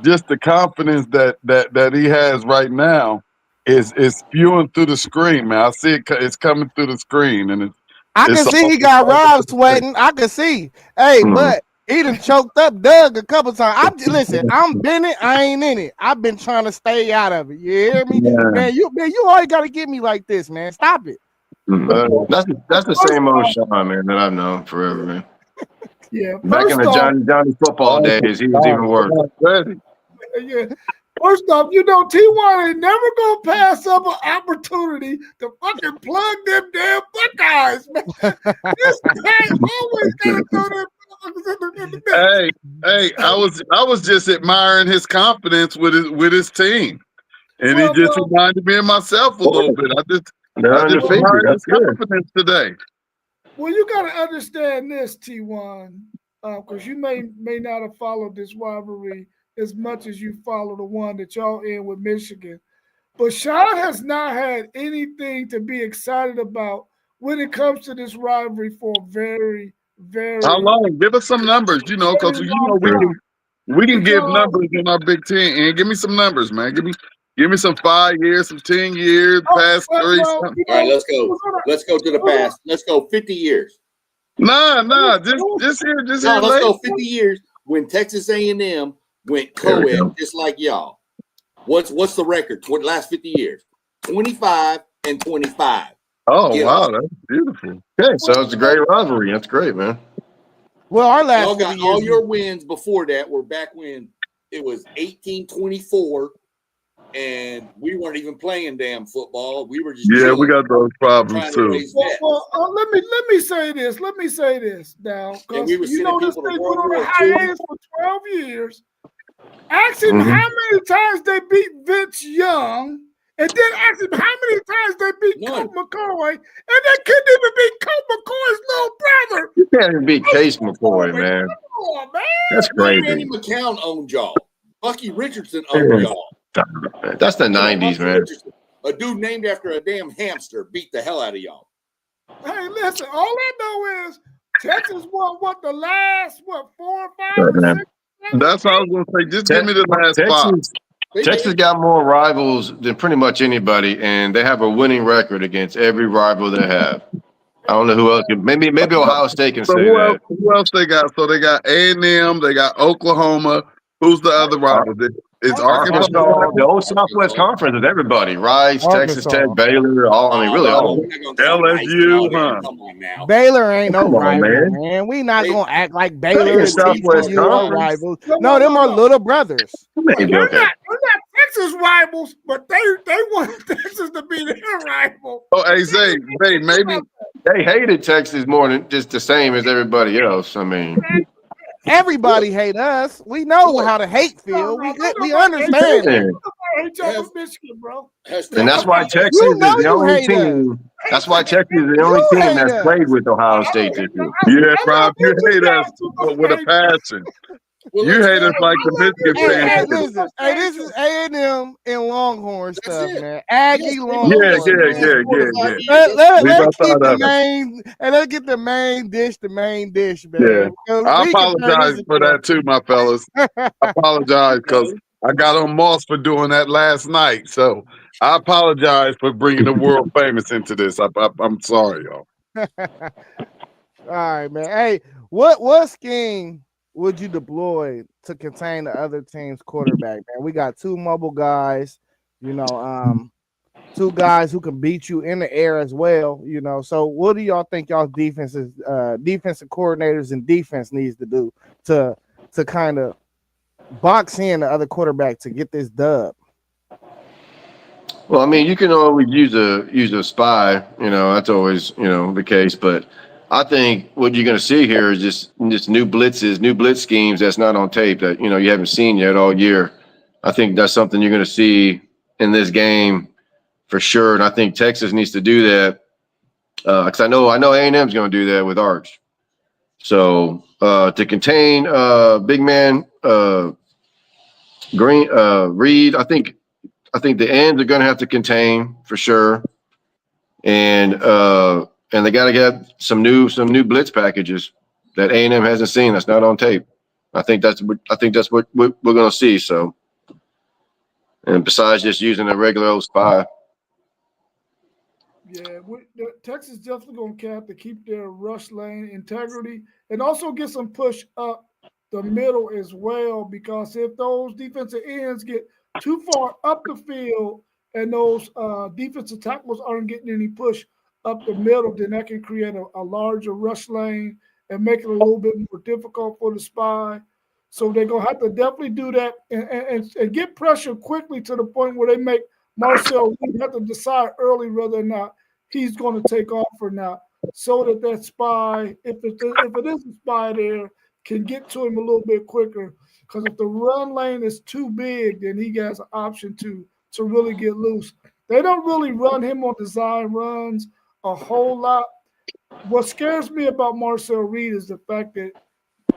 just the confidence that he has right now is spewing through the screen, man. I see it's coming through the screen, and I can see he got Rob sweating. I can see. Hey, but he done choked up Doug a couple times. I'm Bennett. I ain't in it. I've been trying to stay out of it. You hear me? Yeah. Man, you always got to get me like this, man. Stop it. That's the same old Sean, man, that I've known forever, man. Yeah. Back in the Johnny football days, he was even worse. Yeah. First off, T1 ain't never gonna pass up an opportunity to fucking plug them damn Buckeyes, man. This guy always gotta throw them motherfuckers in the mix. Hey, I was just admiring his confidence with his team, and he just reminded me of myself a little bit. I just admired his confidence today. Well, you gotta understand this, T1, because you may not have followed this rivalry as much as you follow the one that y'all in with Michigan. But Sean has not had anything to be excited about when it comes to this rivalry for a very, very How long? Give us some numbers, because we can give numbers in our Big Ten. And give me some numbers, man. Give me some 5 years, some 10 years, past 3. All right, let's go. Let's go to the past. Let's go 50 years. Nah, just here. Let's go 50 years when Texas A&M went co-ed just like y'all. What's the record? Last 50 years? 25 and 25. Oh, wow, that's beautiful. Okay, so it's a great rivalry. That's great, man. Well, our last y'all got all your wins before that were back when it was 18-24, and we weren't even playing damn football. We were just Yeah, we chilling, got those problems trying to too. raise debts. Let me say this. Let me say this now, And because we were you sending know this people to thing World went on a War II. hiatus for 12 years. Ask him Mhm. how many times they beat Vince Young, and then ask him how many times they beat None. Colt McCoy, and they couldn't even beat Colt McCoy's little brother. You can't even beat Case McCoy, man. Come on, man. That's Randy crazy. McCown owned y'all. Bucky Richardson owned y'all. That's the Yeah, 90s, Bucky man. Richardson, a dude named after a damn hamster, beat the hell out of y'all. Hey, listen, all I know is Texas won the last 4 or 5 Right, or man. 6. 7, That's what I was gonna say. Just give me the last five. Texas got more rivals than pretty much anybody, and they have a winning record against every rival they have. I don't know who else. Maybe Ohio State can So say who else? that. Who else they got? So they got A&M. They got Oklahoma. Who's the other rival? Is Arkansas? Arkansas, the old Southwest Conference is everybody. Rice, Texas Arkansas. Tech, Baylor, all. I mean, really all. We're not gonna talk nice LSU, about it. huh? Come on now. Baylor ain't no Come on, rival, man. man. We not They- gonna act like they Baylor and the Southwest TCU are Conference. rivals. No, them are little brothers. Maybe, They're okay. not Texas rivals, but they want Texas to be their rival. Oh, hey Zay, maybe They hated Texas more than just the same as everybody else. I mean, Everybody hate us. We know how the hate feel. We understand that. Michigan, bro. and that's why Texas You is know the you only hate us. team. That's why Texas is the only You team hate that's us. played with Ohio State this year. Yeah, Rob, you hate us with a passion. You hate us like the Michigan fans. Hey, hate us. listen. Hey, this is A&M and Longhorn stuff, it. man. Aggie Yes, Longhorn. Man. Let's keep the main and let's get the main dish, man. Yeah. I We can turn apologize this for into that too, my fellas. I apologize because I got on Moss for doing that last night. So I apologize for bringing the world famous into this. I'm sorry, y'all. All right, man. Hey, what scheme would you deploy to contain the other team's quarterback, man? We got two mobile guys, two guys who can beat you in the air as well, So what do y'all think y'all defensive coordinators and defense needs to do to kind of box in the other quarterback to get this dub? Well, I mean, you can always use a spy. That's always the case. But I think what you're going to see here is just new blitzes, new blitz schemes that's not on tape that you haven't seen yet all year. I think that's something you're going to see in this game for sure. And I think Texas needs to do that because I know A&M is going to do that with Arch. So to contain big man Reed, I think the ends are going to have to contain for sure, and they got to get some new blitz packages that A&M hasn't seen. That's not on tape. I think that's what we're going to see. So, and besides just using a regular old spy. Yeah, Texas definitely going to have to keep their rush lane integrity and also get some push up the middle as well, because if those defensive ends get too far up the field and those defensive tackles aren't getting any push up the middle, then that can create a larger rush lane and make it a little bit more difficult for the spy. So they're going to have to definitely do that and get pressure quickly to the point where they make Marcel have to decide early whether or not he's going to take off or not, so that spy, if it is a spy there, can get to him a little bit quicker. Because if the run lane is too big, then he has an option to really get loose. They don't really run him on design runs a whole lot. What scares me about Marcel Reed is the fact that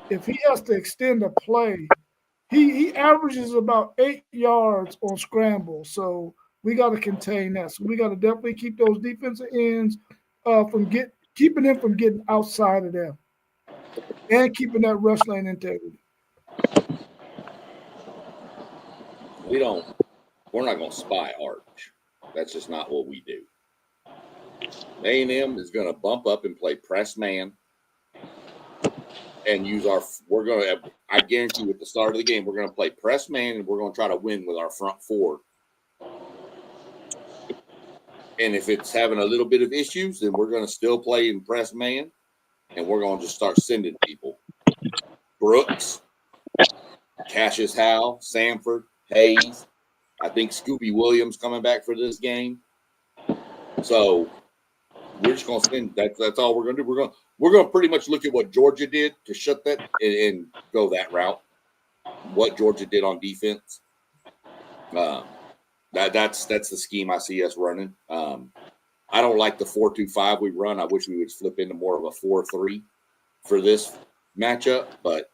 if he has to extend a play, he averages about 8 yards on scramble. So we got to contain that. So we got to definitely keep those defensive ends keeping them from getting outside of them and keeping that rush lane integrity. We're not going to spy Arch. That's just not what we do. A&M is going to bump up and play press man and I guarantee you at the start of the game, we're going to play press man and we're going to try to win with our front four. And if it's having a little bit of issues, then we're going to still play in press man and we're going to just start sending people. Brooks, Cassius Howe, Sanford, Hayes. I think Scooby Williams coming back for this game. So we're just gonna send that's all we're gonna do. We're gonna pretty much look at what Georgia did to shut that and go that route. What Georgia did on defense. That's the scheme I see us running. I don't like the 4-2-5 we run. I wish we would flip into more of a 4-3 for this matchup, but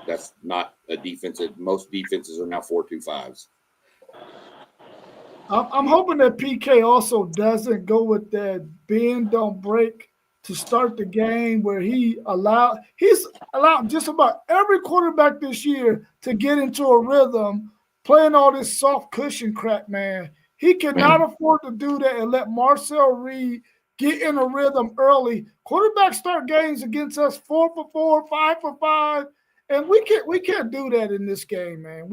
that's not a defense. Most defenses are now 4-2-5s. I'm hoping that PK also doesn't go with that bend don't break to start the game, where he's allowed just about every quarterback this year to get into a rhythm, playing all this soft cushion crap, man. He cannot afford to do that and let Marcel Reed get in a rhythm early. Quarterbacks start games against us 4 for 4, 5 for 5, and we can't do that in this game, man.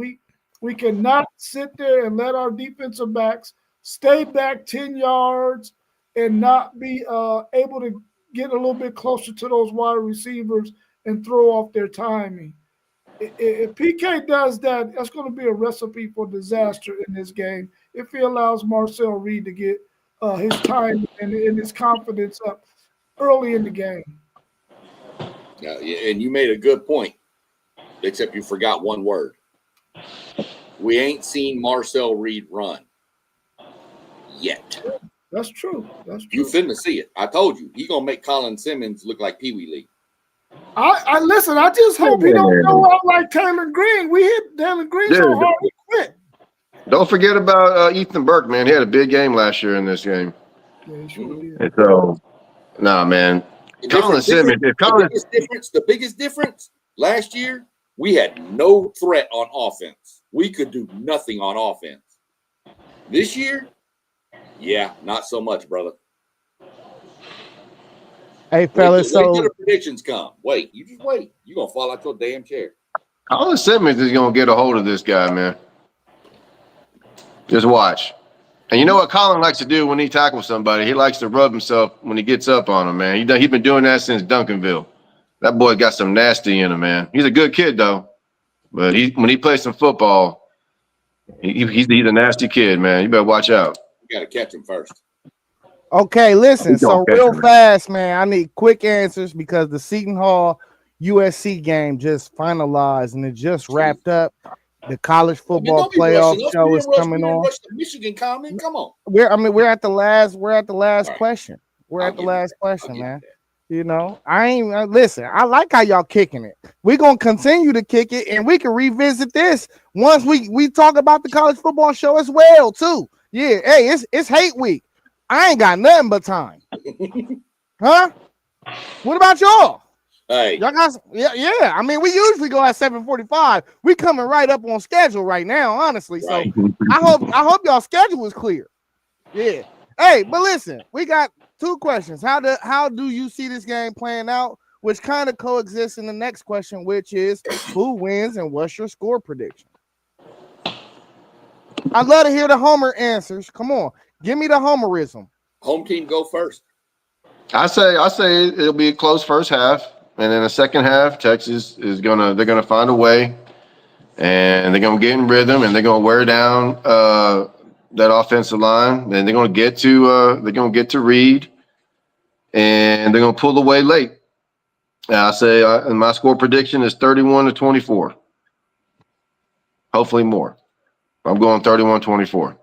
We cannot sit there and let our defensive backs stay back 10 yards and not be able to get a little bit closer to those wide receivers and throw off their timing. If PK does that, that's going to be a recipe for disaster in this game if he allows Marcel Reed to get his time and his confidence up early in the game. Yeah, and you made a good point, except you forgot one word. We ain't seen Marcel Reed run yet. That's true. You finna see it. I told you. He gonna make Colin Simmons look like Pee Wee Lee. I listen. I just hope he don't go out like Taylor Green. We hit Taylor Green so hard he quit. Don't forget about Ethan Burke, man. He had a big game last year in this game. Yeah, he sure did. And so, man. Colin Simmons. The biggest difference last year, we had no threat on offense. We could do nothing on offense. This year, yeah, not so much, brother. Hey, fellas, wait till the predictions come. Wait, you just wait. You're going to fall out your damn chair. Colin Simmons is going to get a hold of this guy, man. Just watch. And you know what Colin likes to do when he tackles somebody? He likes to rub himself when he gets up on him, man. He's been doing that since Duncanville. That boy got some nasty in him, man. He's a good kid, though. But when he plays some football, he's a nasty kid, man. You better watch out. You got to catch him first. Okay, listen. So real fast, man, I need quick answers because the Seton Hall USC game just finalized and it just wrapped up. The college football playoff show is coming on. Michigan comment. Come on. We're at the last question. We're at the last question, man. Listen, I like how y'all kicking it. We're gonna continue to kick it, and we can revisit this once we talk about the college football show as well, too. Yeah, hey, it's hate week. I ain't got nothing but time. Huh? What about y'all? Hey, y'all got yeah. I mean, we usually go at 7:45. We coming right up on schedule right now, honestly. Right. So I hope y'all schedule is clear. Yeah. Hey, but listen, we got 2 questions. How do you see this game playing out? Which kind of coexists in the next question, which is who wins and what's your score prediction? I'd love to hear the Homer answers. Come on, give me the Homerism. Home team go first. I say it'll be a close first half, and in the second half, Texas they're gonna find a way, and they're gonna get in rhythm, and they're gonna wear down that offensive line, and they're gonna get to Reed, and they're gonna pull away late. I say my score prediction is 31-24. Hopefully more. I'm going 31-24.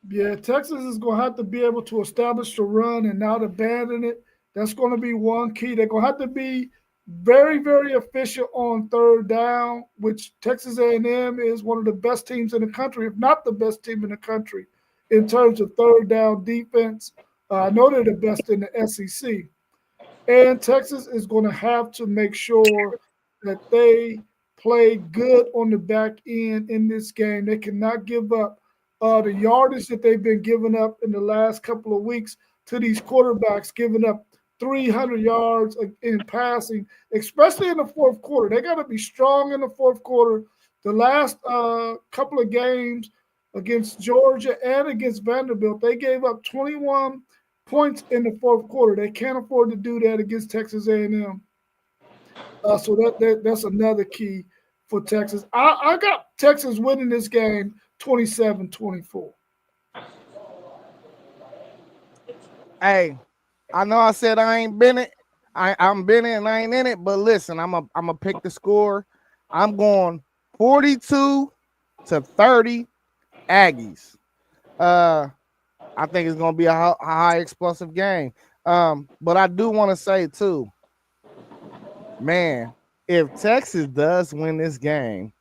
Yeah, Texas is going to have to be able to establish the run and not abandon it. That's going to be one key. They're going to have to be very, very efficient on third down, which Texas A&M is one of the best teams in the country, if not the best team in the country, in terms of third down defense. I know they're the best in the SEC. And Texas is going to have to make sure that they play good on the back end in this game. They cannot give up the yardage that they've been giving up in the last couple of weeks to these quarterbacks, giving up 300 yards in passing, especially in the fourth quarter. They got to be strong in the fourth quarter. The last couple of games against Georgia and against Vanderbilt, they gave up 21 points in the fourth quarter. They can't afford to do that against Texas A&M. So that's another key for Texas. I got Texas winning this game 27-24. Hey, I know I said I ain't been it. I'm been it and I ain't in it, but listen, I'm a pick the score. I'm going 42-30 Aggies. I think it's gonna be a high explosive game. But I do want to say too, man, if Texas does win this game,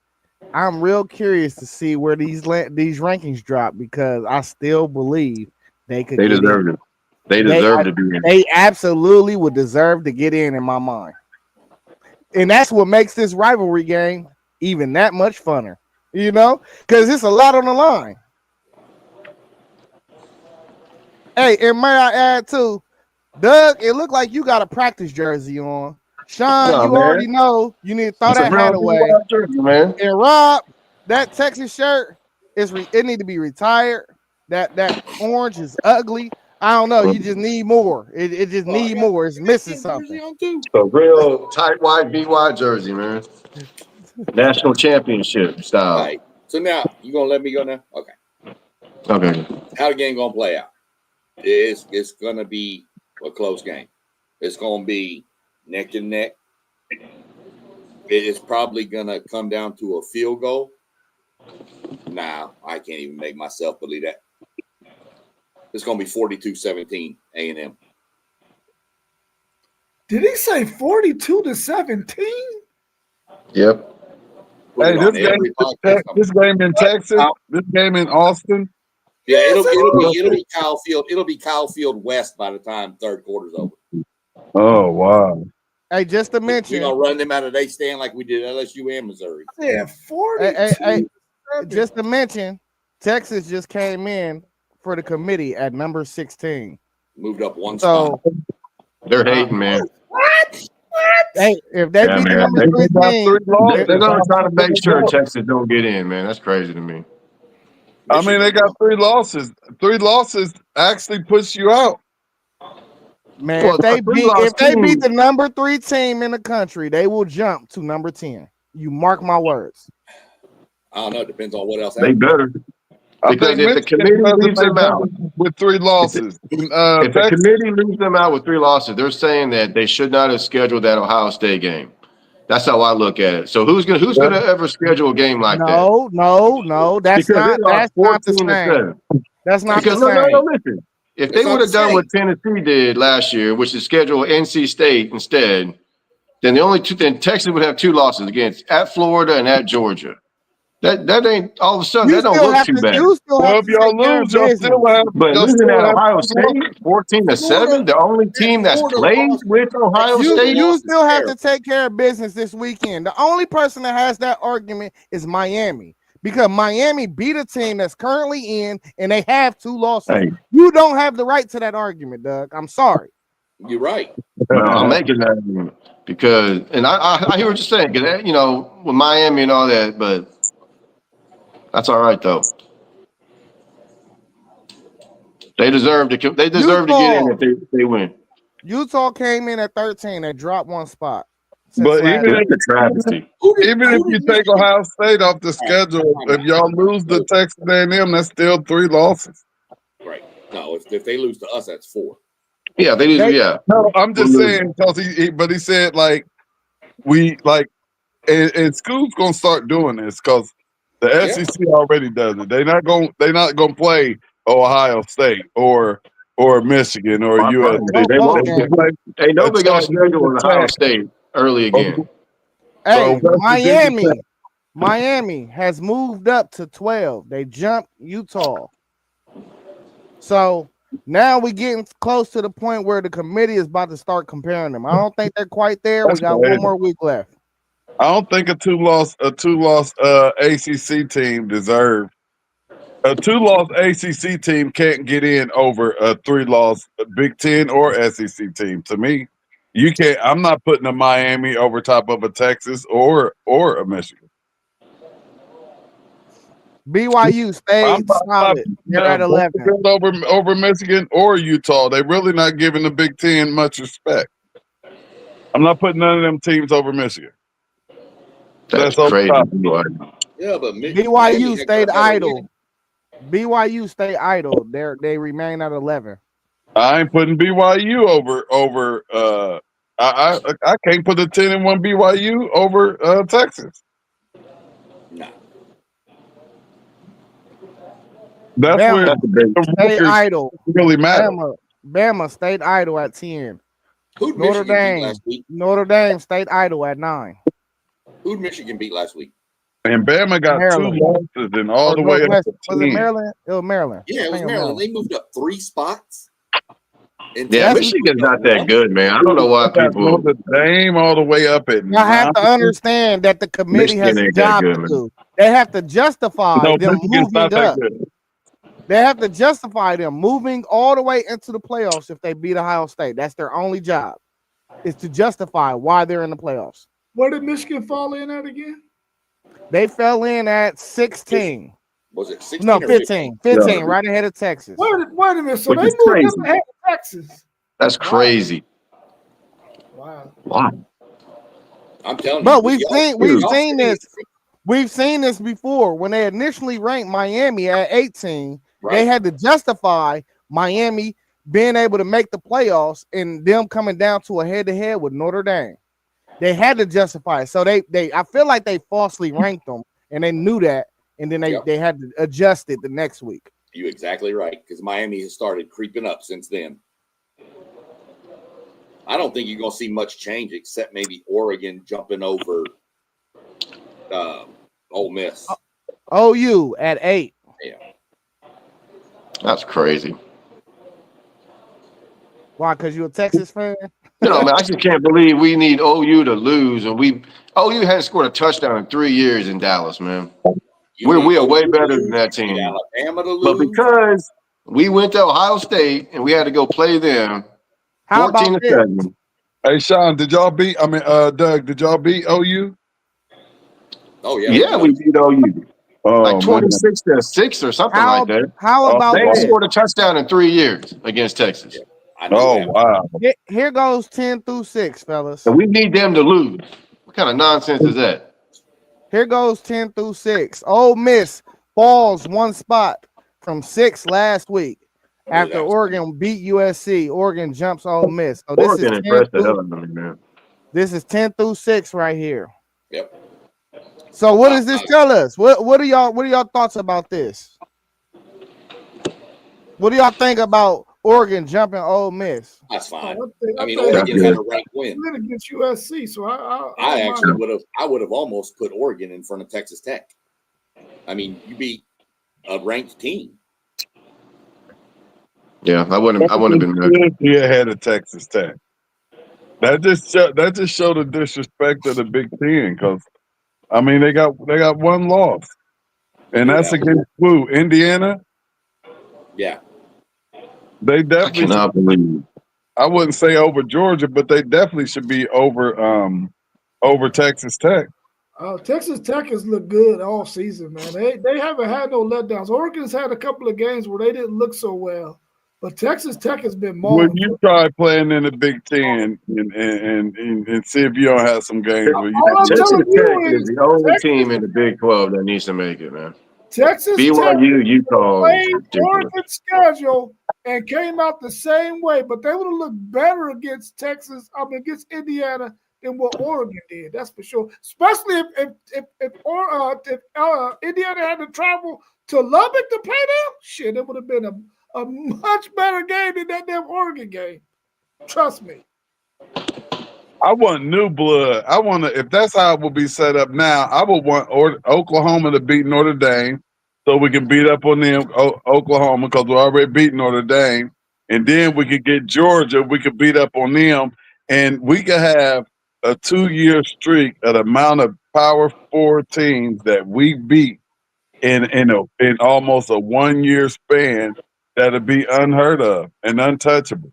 I'm real curious to see where these rankings drop because I still believe they could They get deserve in. it. They deserve to be in. They absolutely would deserve to get in my mind. And that's what makes this rivalry game even that much funner, because it's a lot on the line. Hey, and may I add too, Doug, it looked like you got a practice jersey on. Sean, Nah, you man. already know you need to throw It's a that real hat away. jersey, man. And Rob, that Texas shirt it need to be retired. That orange is ugly. I don't know. You just need more. It just need more. It's missing something. A real tight white BY jersey, man. National championship All style. right. So now you gonna let me go now? Okay. Okay. How the game gonna play out? It's gonna be a close game. It's gonna be neck and neck. It is probably gonna come down to a field goal. Nah, I can't even make myself believe that. It's gonna be 42-17 A&M. Did he say 42-17? Yep. Put Hey, it on every podcast. this game in Texas, this game in Austin. Yeah, it'll be Kyle Field. It'll be Kyle Field West by the time third quarter's over. Oh wow! Hey, just to We're mention, gonna run them out of their stand like we did LSU and Missouri. Yeah, 42. hey, just to mention, Texas just came in for the committee at number 16. Moved up one spot. So They're hating, man. What? hey, if they Yeah, beat the man. number They got 16, three losses. They're gonna try to make sure Texas don't get in, man. That's crazy to me. I mean, they got three losses. Three losses actually puts you out. man, Well, if they a three-loss beat the team- number 3 team in the country, they will jump to number 10. You mark my words. I don't know. It depends on what else They happens. better. I Because think if the Michigan committee doesn't leaves them make out, with three losses. if the Texas, committee leaves them out with 3 losses, they're saying that they should not have scheduled that Ohio State game. That's how I look at it. So who's gonna ever schedule a game like that? No. That's Because not they lost the 14 to same. 7. That's not Because the same. no, listen. If they not would have the done what same. Tennessee did last year, which is schedule NC State instead, then then Texas would have 2 losses against at Florida and at Georgia. That ain't all of a sudden that don't look too bad. You still well, have if to y'all take care of lose, y'all business. still have. But Y'all losing still at have Ohio three losses. State, 14-7, the only team that's Florida played lost. with Ohio You State. still have to take care of business this weekend. The only person that has that argument is Miami because Miami beat a team that's currently in and they have 2 losses. Hey, You don't have the right to that argument, Doug. I'm sorry. You're right. well, I'm making that argument because, and I hear what you're saying, because with Miami and all that, but that's all right though. They deserve to. They deserve to get in if they win. Utah came in at 13. They dropped 1 spot. But even That's a travesty. if you take Ohio State off the schedule, if y'all lose to Texas A&M, that's still 3 losses. Right. No, if they lose to us, that's 4. Yeah, they do. Yeah. No, I'm just saying because he said like we like, and school's gonna start doing this because the SEC already does it. They're not gonna play Ohio State or Michigan or USC. They won't. They know they got to schedule in Ohio State early again. Hey, Miami has moved up to 12. They jumped Utah. So now we're getting close to the point where the committee is about to start comparing them. I don't think they're quite there. We got 1 more week left. I don't think a two loss ACC team deserves. A 2-loss ACC team can't get in over a 3-loss Big Ten or SEC team. To me, you can't. I'm not putting a Miami over top of a Texas or a Michigan. BYU stayed solid. They're at 11. Over Michigan or Utah. They're really not giving the Big Ten much respect. I'm not putting none of them teams over Michigan. That's over crazy. top. Yeah, but BYU stayed idle. BYU stay idle. They remain at 11. I ain't putting BYU over. I can't put the 10-1 BYU over Texas. No. That's where Bama the stay records idle. really matter. Bama stayed idle at 10. Who'd Notre Michigan beat Dame. last week? Notre Dame stayed idle at 9. Who'd Michigan beat last week? And Bama got Maryland. 2 losses and all Or the way up Northwest. to Was it 10. Maryland? It was Maryland. Yeah, it was Maryland. They moved up 3 spots. Yeah, Michigan's not that good, man. I don't know why Got people. Notre Dame all the way up at 9. I have to understand that the committee has Michigan a ain't that job good, to man. do. They have to justify No, them Michigan's not moving that up. good. They have to justify them moving all the way into the playoffs if they beat Ohio State. That's their only job, is to justify why they're in the playoffs. Where did Michigan fall in at again? They fell in at 16. Was it 16 No, or 15. 15, right ahead of Texas. Wait a minute. So Which they is moved crazy. them ahead of Texas. That's crazy. Wow. Why? I'm telling you. But y'all seen this. We've seen this before. When they initially ranked Miami at 18, they had to justify Miami being able to make the playoffs and them coming down to a head-to-head with Notre Dame. They had to justify it. So I feel like they falsely ranked them, and they knew that, and then they had to adjust it the next week. You're exactly right, because Miami has started creeping up since then. I don't think you're going to see much change except maybe Oregon jumping over Ole Miss. OU at 8. Yeah. That's crazy. Why? Because you're a Texas fan? Man, I just can't believe we need OU to lose, and OU hasn't scored a touchdown in 3 years in Dallas, man. We are way better than that team. Alabama to lose. But because we went to Ohio State and we had to go play them, 14-7. Hey, Sean, did y'all beat? Doug, did y'all beat OU? Oh yeah. Yeah, we beat OU. Like 26-6 or something like that. How about they ain't scored a touchdown in 3 years against Texas? Yeah, wow. Here goes 10 through 6, fellas. And we need them to lose. What kind of nonsense is that? Here goes 10 through 6. Ole Miss falls 1 spot from 6 last week after Oregon beat USC. Oregon jumps Ole Miss. So Oregon impressed the hell out of me, man. This is 10 through 6 right here. Yep. So what does this tell us? What are y'all thoughts about this? What do y'all think about Oregon jumping Ole Miss? That's fine. I mean, Oregon had a ranked win. Against USC, so I actually would have almost put Oregon in front of Texas Tech. I mean, you beat a ranked team. Yeah, I wouldn't have been ahead of Texas Tech. That just showed the disrespect of the Big Ten, because I mean they got 1 loss, and that's against who? Indiana. Yeah, they definitely. I cannot believe. I wouldn't say over Georgia, but they definitely should be over Texas Tech. Texas Tech has looked good all season, man. They haven't had no letdowns. Oregon's had a couple of games where they didn't look so well, but Texas Tech has been more. When you try playing in the Big Ten and see if you don't have some games where you. Texas Tech is the only team in the Big 12 that needs to make it, man. Texas BYU, Utah played Oregon's schedule and came out the same way, but they would have looked better against against Indiana than what Oregon did. That's for sure. Especially if Indiana had to travel to Lubbock to play them, shit, it would have been a much better game than that damn Oregon game. Trust me. I want new blood. If that's how it will be set up now, I would want Oklahoma to beat Notre Dame so we can beat up on them, Oklahoma, because we already beat Notre Dame. And then we could get Georgia. We could beat up on them. And we could have a 2-year streak of the amount of Power 4 teams that we beat in almost a 1-year span that'll be unheard of and untouchable.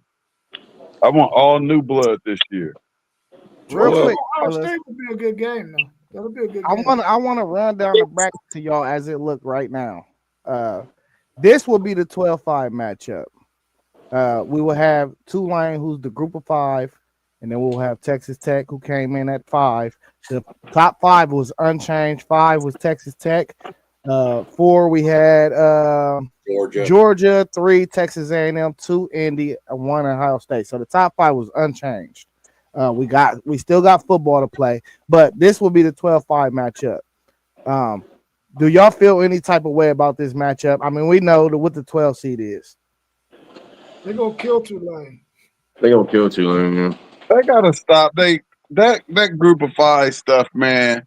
I want all new blood this year. Real quick, Ohio State would be a good game, though. That'll be a good game. I want to run down the bracket to y'all as it look right now. This will be the 12-5 matchup. We will have Tulane, who's the group of 5, and then we'll have Texas Tech, who came in at 5. The top 5 was unchanged. 5 was Texas Tech. 4 we had Georgia. 3 Texas A&M. 2 Indy. 1 Ohio State. So the top 5 was unchanged. We still got football to play, but this will be the 12-5 matchup. Do y'all feel any type of way about this matchup? I mean, we know what the 12 seed is. They're gonna kill Tulane. They gonna kill Tulane. Yeah. They gotta stop. That group of 5 stuff, man.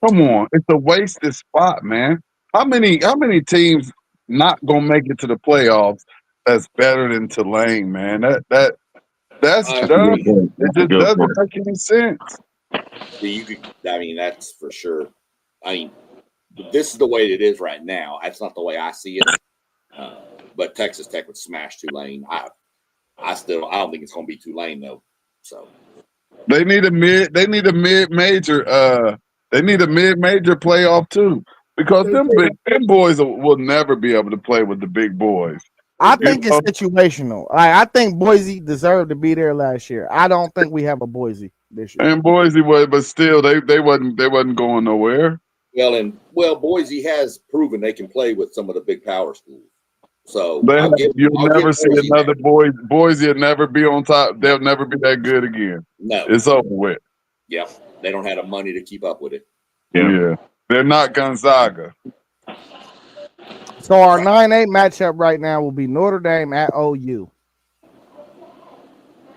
Come on, it's a wasted spot, man. How many teams not gonna make it to the playoffs that's better than Tulane, man? That's dumb. It just doesn't make any sense. That's for sure. I mean, this is the way it is right now. That's not the way I see it. But Texas Tech would smash Tulane. I don't think it's going to be Tulane though. So they need a mid-major. They need a mid-major playoff too, because them boys will never be able to play with the big boys. I think it's situational. I think Boise deserved to be there last year. I don't think we have a Boise this year. And Boise was, but still, they wasn't going nowhere. Well, Boise has proven they can play with some of the big power schools. So you'll never see another Boise will never be on top. They'll never be that good again. No, it's over with. Yeah, they don't have the money to keep up with it. Yeah. They're not Gonzaga. So our 9-8 matchup right now will be Notre Dame at OU.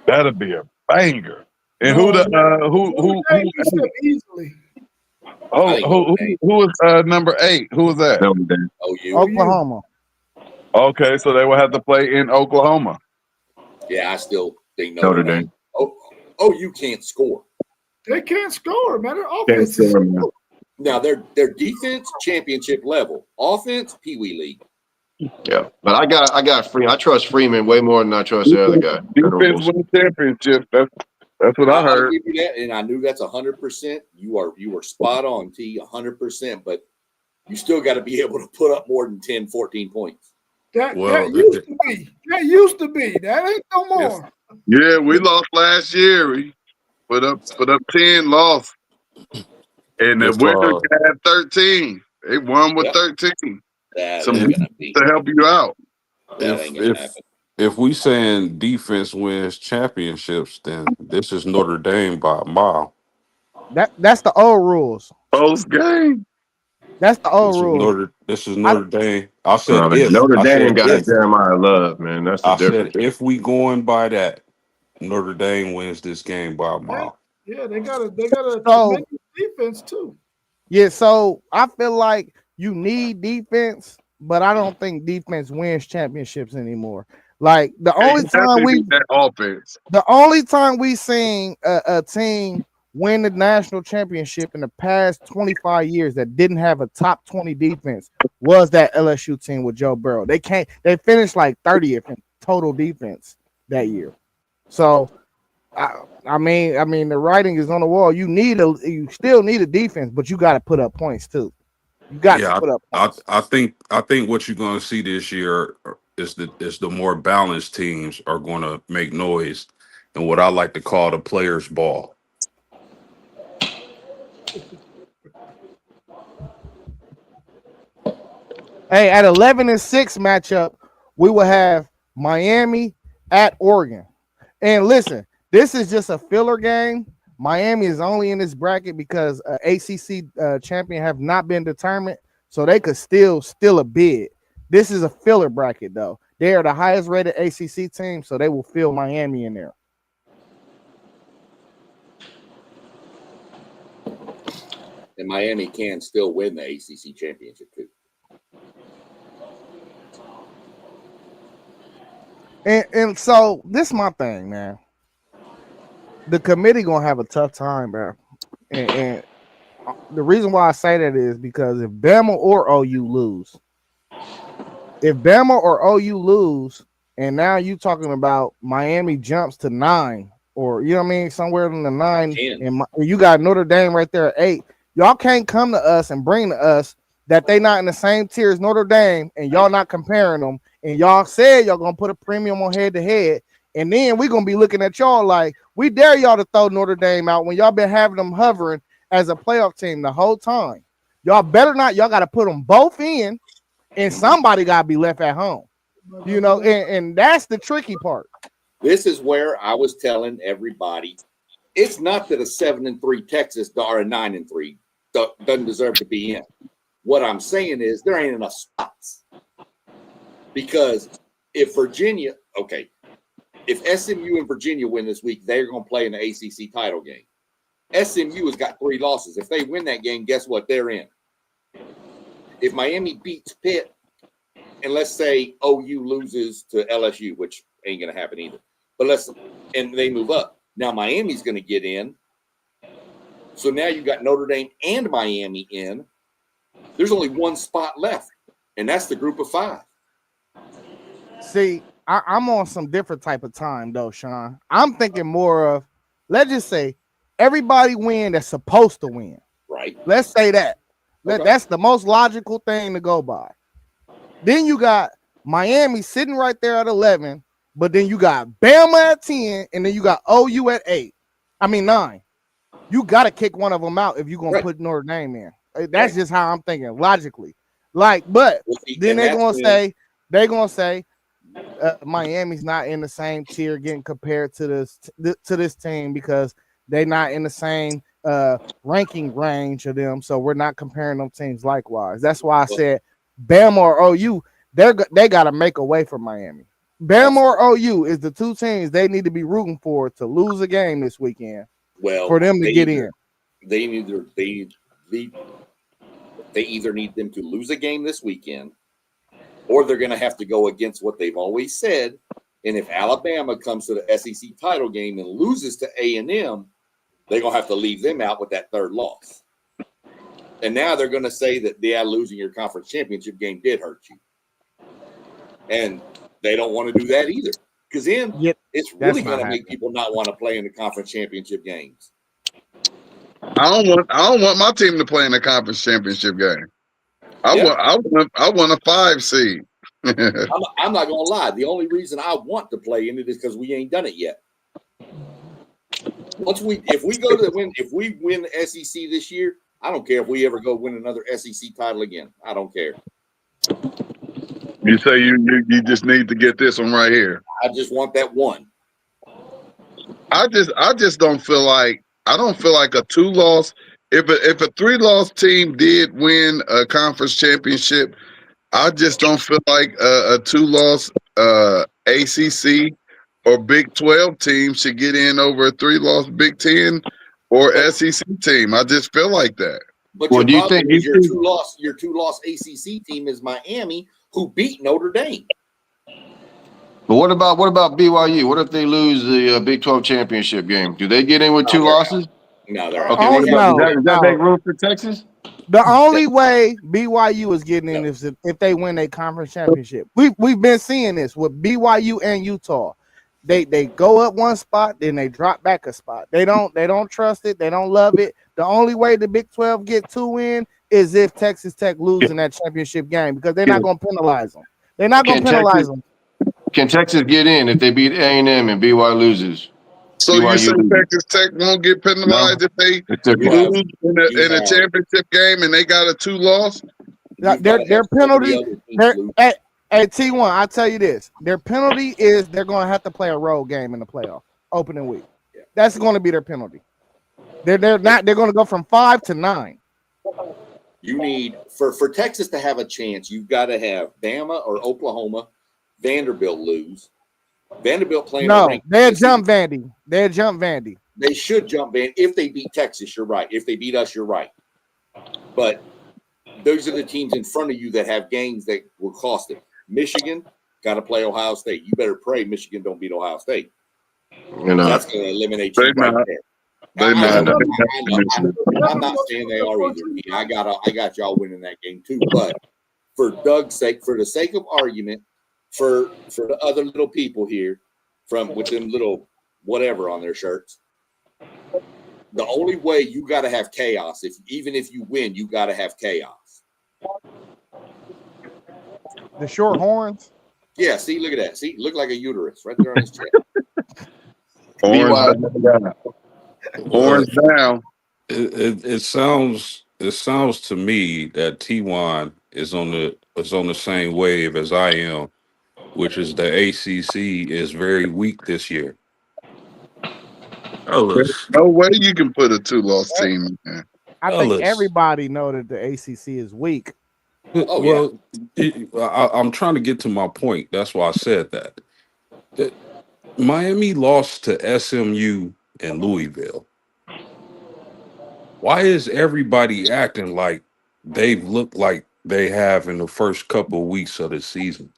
That'll be a banger. And who easily? Who was number 8? Who was that? OU. Oklahoma. Okay, so they will have to play in Oklahoma. Yeah, I still think Notre Dame. OU can't score. They can't score, man. Their offense is now their defense championship level, offense Pee Wee league. Yeah, but I got Freeman. I trust Freeman way more than I trust the other guy. Defense win championship. That's what I heard. I'll give you that, and I knew that's 100%. You were spot on, T, 100%. But you still got to be able to put up more than 10, 14 points. That used to be. That used to be. That ain't no more. Yeah, we lost last year. We put up 10, lost. And the winner had 13. They won with 13. To help you out. If we saying defense wins championships, then this is Notre Dame by a mile. That's the old rules. Post game. That's the old rule. This is Notre Dame. I said Notre Dame got Jeremiah Love, man. That's the difference. Said if we going by that, Notre Dame wins this game by a mile. Yeah, they got a tremendous defense too. Yeah, so I feel like you need defense, but I don't think defense wins championships anymore. Like the only time we seen a team win the national championship in the past 25 years that didn't have a top 20 defense was that LSU team with Joe Burrow. They finished like 30th in total defense that year. So I mean the writing is on the wall. You still need a defense, but you got to put up points too. You got to put up points. I think what you're going to see this year is the more balanced teams are going to make noise and what I like to call the players' ball. Hey, at 11-6 matchup, we will have Miami at Oregon. And listen, this is just a filler game. Miami is only in this bracket because ACC champion have not been determined, so they could still a bid. This is a filler bracket, though. They are the highest rated ACC team, so they will fill Miami in there. And Miami can still win the ACC championship too. And so this is my thing, man. The committee gonna have a tough time, bro. And the reason why I say that is because if Bama or OU lose, and now you talking about Miami jumps to 9, or you know what I mean, somewhere in the 9, and you got Notre Dame right there at 8. Y'all can't come to us and bring to us that they not in the same tier as Notre Dame, and y'all not comparing them, and y'all said y'all gonna put a premium on head to head, And then we're gonna be looking at y'all like we dare y'all to throw Notre Dame out when y'all been having them hovering as a playoff team the whole time. Y'all better not. Y'all got to put them both in, and somebody got to be left at home. You know, and that's the tricky part. This is where I was telling everybody, it's not that a 7-3 Texas or a 9-3 doesn't deserve to be in. What I'm saying is there ain't enough spots. Because if Virginia, if SMU and Virginia win this week, they're going to play in the ACC title game. SMU has got 3 losses. If they win that game, guess what? They're in. If Miami beats Pitt, and let's say OU loses to LSU, which ain't going to happen either, but and they move up. Now Miami's going to get in. So now you got Notre Dame and Miami in. There's only one spot left, and that's the group of 5. See, I'm on some different type of time though, Sean. I'm thinking more of, let's just say, everybody win that's supposed to win. Right. Let's say that. Okay. That's the most logical thing to go by. Then you got Miami sitting right there at 11, but then you got Bama at 10, and then you got OU at 9. You got to kick one of them out if you're going to put Notre Dame in. That's just how I'm thinking logically. But then they're going to say, Miami's not in the same tier getting compared to this team because they're not in the same ranking range of them. So we're not comparing them teams likewise. That's why I said Bama or OU, they got to make a way for Miami. Bama or OU is the 2 teams they need to be rooting for to lose a game this weekend. Well, for them to get in. They either need them to lose a game this weekend, or they're going to have to go against what they've always said. And if Alabama comes to the SEC title game and loses to A&M, they're going to have to leave them out with that 3rd loss. And now they're going to say that, losing your conference championship game did hurt you. And they don't want to do that either. Because then it's really going to make people not want to play in the conference championship games. I don't want my team to play in the conference championship game. I want a 5 seed. I'm not gonna lie. The only reason I want to play in it is because we ain't done it yet. If we win the SEC this year, I don't care if we ever go win another SEC title again. I don't care. You say you just need to get this one right here. I just want that one. I just don't feel like a 2-loss. If a 3-loss team did win a conference championship, I just don't feel like a 2-loss ACC or Big 12 team should get in over a 3-loss Big 10 or SEC team. I just feel like that. But your problem is your 2-loss ACC team is Miami, who beat Notre Dame. But what about BYU? What if they lose the Big 12 championship game? Do they get in with 2 losses? No, they're okay. Does that make room for Texas? The only way BYU is getting in is if they win a conference championship. We've been seeing this with BYU and Utah. They go up one spot, then they drop back a spot. They don't trust it. They don't love it. The only way the Big 12 get 2 in is if Texas Tech loses in that championship game because they're not going to penalize them. They're not going to penalize them. Can Texas get in if they beat A&M and BYU loses? So you say Texas Tech won't get penalized if they lose in a championship game and they got a 2-loss? Their penalty. Hey, T1, I'll tell you this. Their penalty is they're going to have to play a road game in the playoff opening week. That's going to be their penalty. They're going to go from 5 to 9. You need for Texas to have a chance, you've got to have Bama or Oklahoma, Vanderbilt lose. Vanderbilt playing. No, they'll jump Vandy. They'll jump Vandy. They should jump Vandy. If they beat Texas, you're right. If they beat us, you're right. But those are the teams in front of you that have games that will cost it. Michigan got to play Ohio State. You better pray Michigan don't beat Ohio State. That's going to eliminate you right there. I'm not saying they are either. I got y'all winning that game too. But for Doug's sake, for the sake of argument, for the other little people here with them little whatever on their shirts, the only way you got to have chaos. Even if you win, you got to have chaos. The short horns. Yeah, see, look at that. See, look like a uterus right there on his chest. Orange Meanwhile, down. Well, Orange down. it sounds to me that T1 is on the same wave as I am, which is the ACC is very weak this year. There's Fellas, no way you can put a 2-loss team in there. I think fellas. everybody know that the ACC is weak. Oh yeah, Well, I'm trying to get to my point. That's why I said that. That Miami lost to SMU and Louisville. Why is everybody acting like they've looked like they have in the first couple of weeks of the season?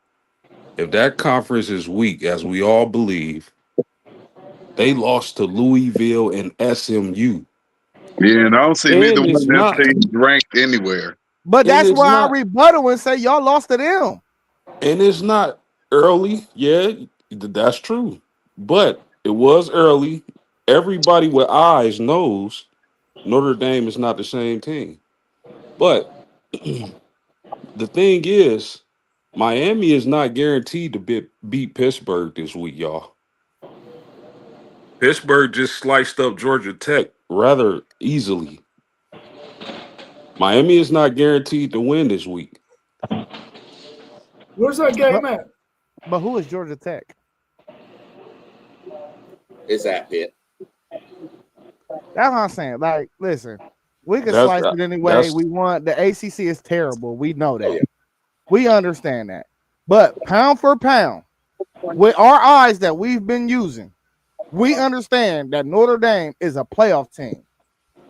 If that conference is weak, as we all believe, they lost to Louisville and SMU. Yeah, and I don't see neither And one it's of them not, teams ranked anywhere. But and that's it's why I not, rebuttal and say y'all lost to them. and it's not early. Yeah, that's true. But it was early. Everybody with eyes knows Notre Dame is not the same team. But the thing is, Miami is not guaranteed to beat Pittsburgh this week, y'all. Pittsburgh just sliced up Georgia Tech rather easily. Miami is not guaranteed to win this week. Where's that game But, at? but who is Georgia Tech? it's at Pitt. That's what I'm saying. Like, listen, we can That's slice it any way that's we want. The ACC is terrible. We know Oh that. yeah. We understand that. But pound for pound, with our eyes that we've been using, we understand that Notre Dame is a playoff team.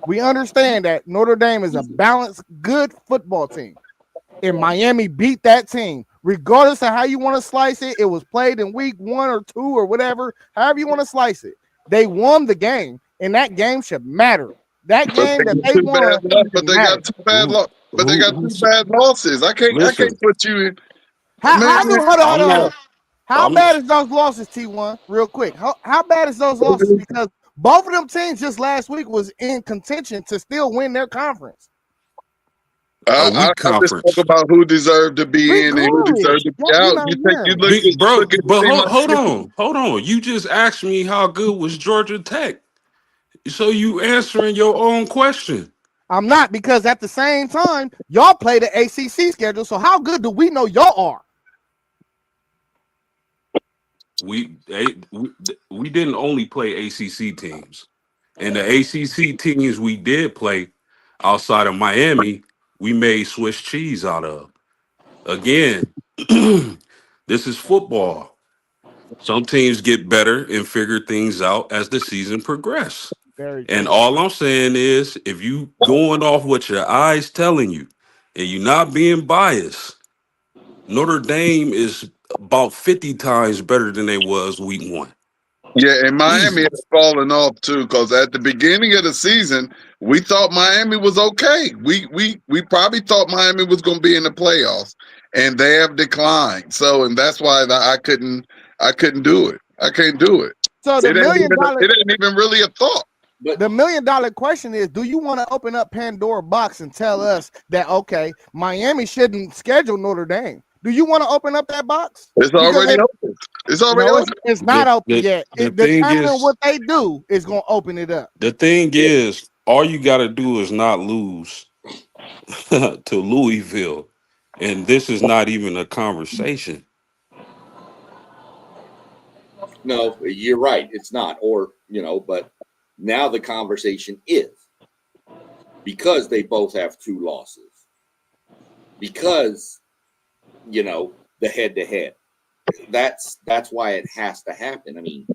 We understand that Notre Dame is a balanced, good football team. And Miami beat that team. Regardless of how you want to slice it, it was played in week 1 or 2 or whatever, however you want to slice it. They won the game, and that game should matter. That But game they that got they two bad won losses. should But they matter. got two bad who losses. But they got who two bad losses. I listen. can't put you in. How Man, do hold on, hold I'm on, hold on. not. How I'm bad is those losses, T1? Real quick. How bad is those losses? Because both of them teams just last week was in contention to still win their conference. a I weak just talk conference. about who deserved to be We in and who good. deserved to be You out. not You hearing me. look Big bro, at a but team hold, like hold on, hold on. You just asked me how good was Georgia Tech, so you answering your own question. I'm not, because at the same time, y'all play the ACC schedule. So how good do we know y'all are? We didn't only play ACC teams, and the ACC teams we did play outside of Miami, we made Swiss cheese out of. Again, this is football. Some teams get better and figure things out as the season progresses. Very And true. all I'm saying is, if you going off what your eyes telling you, and you not being biased, Notre Dame is about 50 times better than they was week 1. yeah, and Miami Easy. has fallen off too. Because at the beginning of the season, we thought Miami was okay. We probably thought Miami was going to be in the playoffs, and they have declined. So, and that's why I couldn't do it. I can't do it. So It ain't even really a thought. But the $1,000,000 question is, do you want to open up Pandora box and tell us that, okay, Miami shouldn't schedule Notre Dame? Do you want to open up that box? It's Because already open. It's already no, open. it's not The, open the, yet. the thing Determining is, what they do is going to open it up. the thing is, all you got to do is not lose to Louisville, and this is not even a conversation. no, you're right. It's not. Or, but now the conversation is because they both have 2 losses. Because, the head to head. That's why it has to happen. I mean,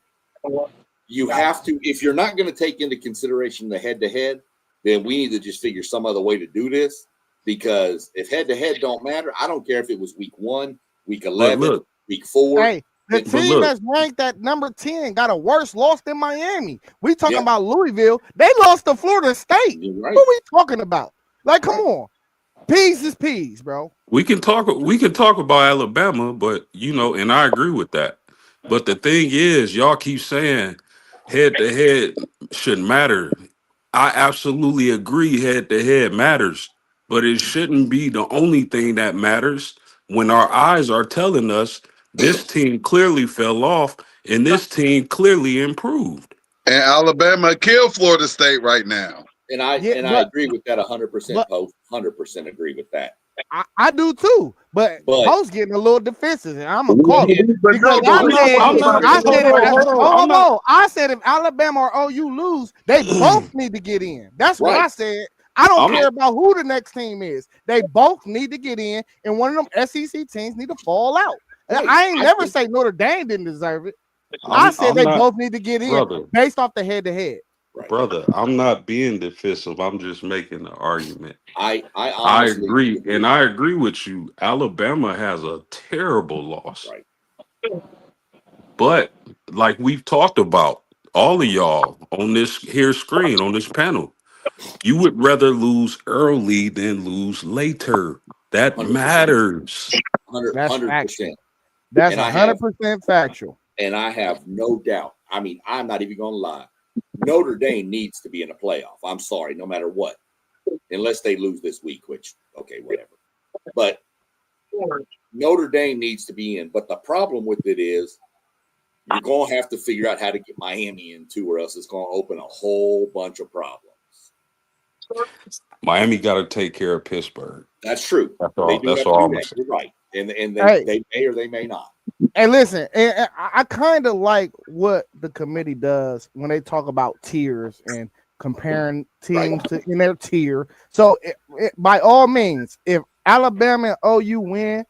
you have to, if you're not going to take into consideration the head to head, then we need to just figure some other way to do this. Because if head to head don't matter, I don't care if it was week 1, week But 11, look, week 4. Hey, the but team look, that's ranked at number 10 got a worse loss than Miami. We talking Yeah, about Louisville. They lost to Florida State. you're What right. are we talking about? Like, come Right. on. Peas is peas, bro. we can talk. We can talk about Alabama, but and I agree with that. But the thing is, y'all keep saying head to head shouldn't matter. I absolutely agree. Head to head matters, but it shouldn't be the only thing that matters when our eyes are telling us This team clearly fell off, and this team clearly improved. And Alabama killed Florida State right now. And I agree with that 100%. Post 100% agree with that. I do too, but Post getting a little defensive, and I'm gonna call it because I said if Alabama or OU lose, they both need to get in. That's what I said. I don't care about who the next team is. They both need to get in, and one of them SEC teams need to fall out. I ain't never say Notre Dame didn't deserve it. I said they both need to get in based off the head-to-head. Right. Brother, I'm not being defensive. I'm just making an argument. I agree, and I agree with you. Alabama has a terrible loss. Right. But like we've talked about, all of y'all on this here screen, on this panel, you would rather lose early than lose later. That 100%. Matters. 100%. That's 100% factual. And I have no doubt. I mean, I'm not even going to lie. Notre Dame needs to be in a playoff. I'm sorry, no matter what, unless they lose this week, which, okay, whatever. But Notre Dame needs to be in. But the problem with it is you're going to have to figure out how to get Miami in too, or else it's going to open a whole bunch of problems. Miami got to take care of Pittsburgh. That's true. That's all. You're right. And they may or they may not. And listen, I kind of like what the committee does when they talk about tiers and comparing teams in their tier. So by all means, if Alabama and OU win,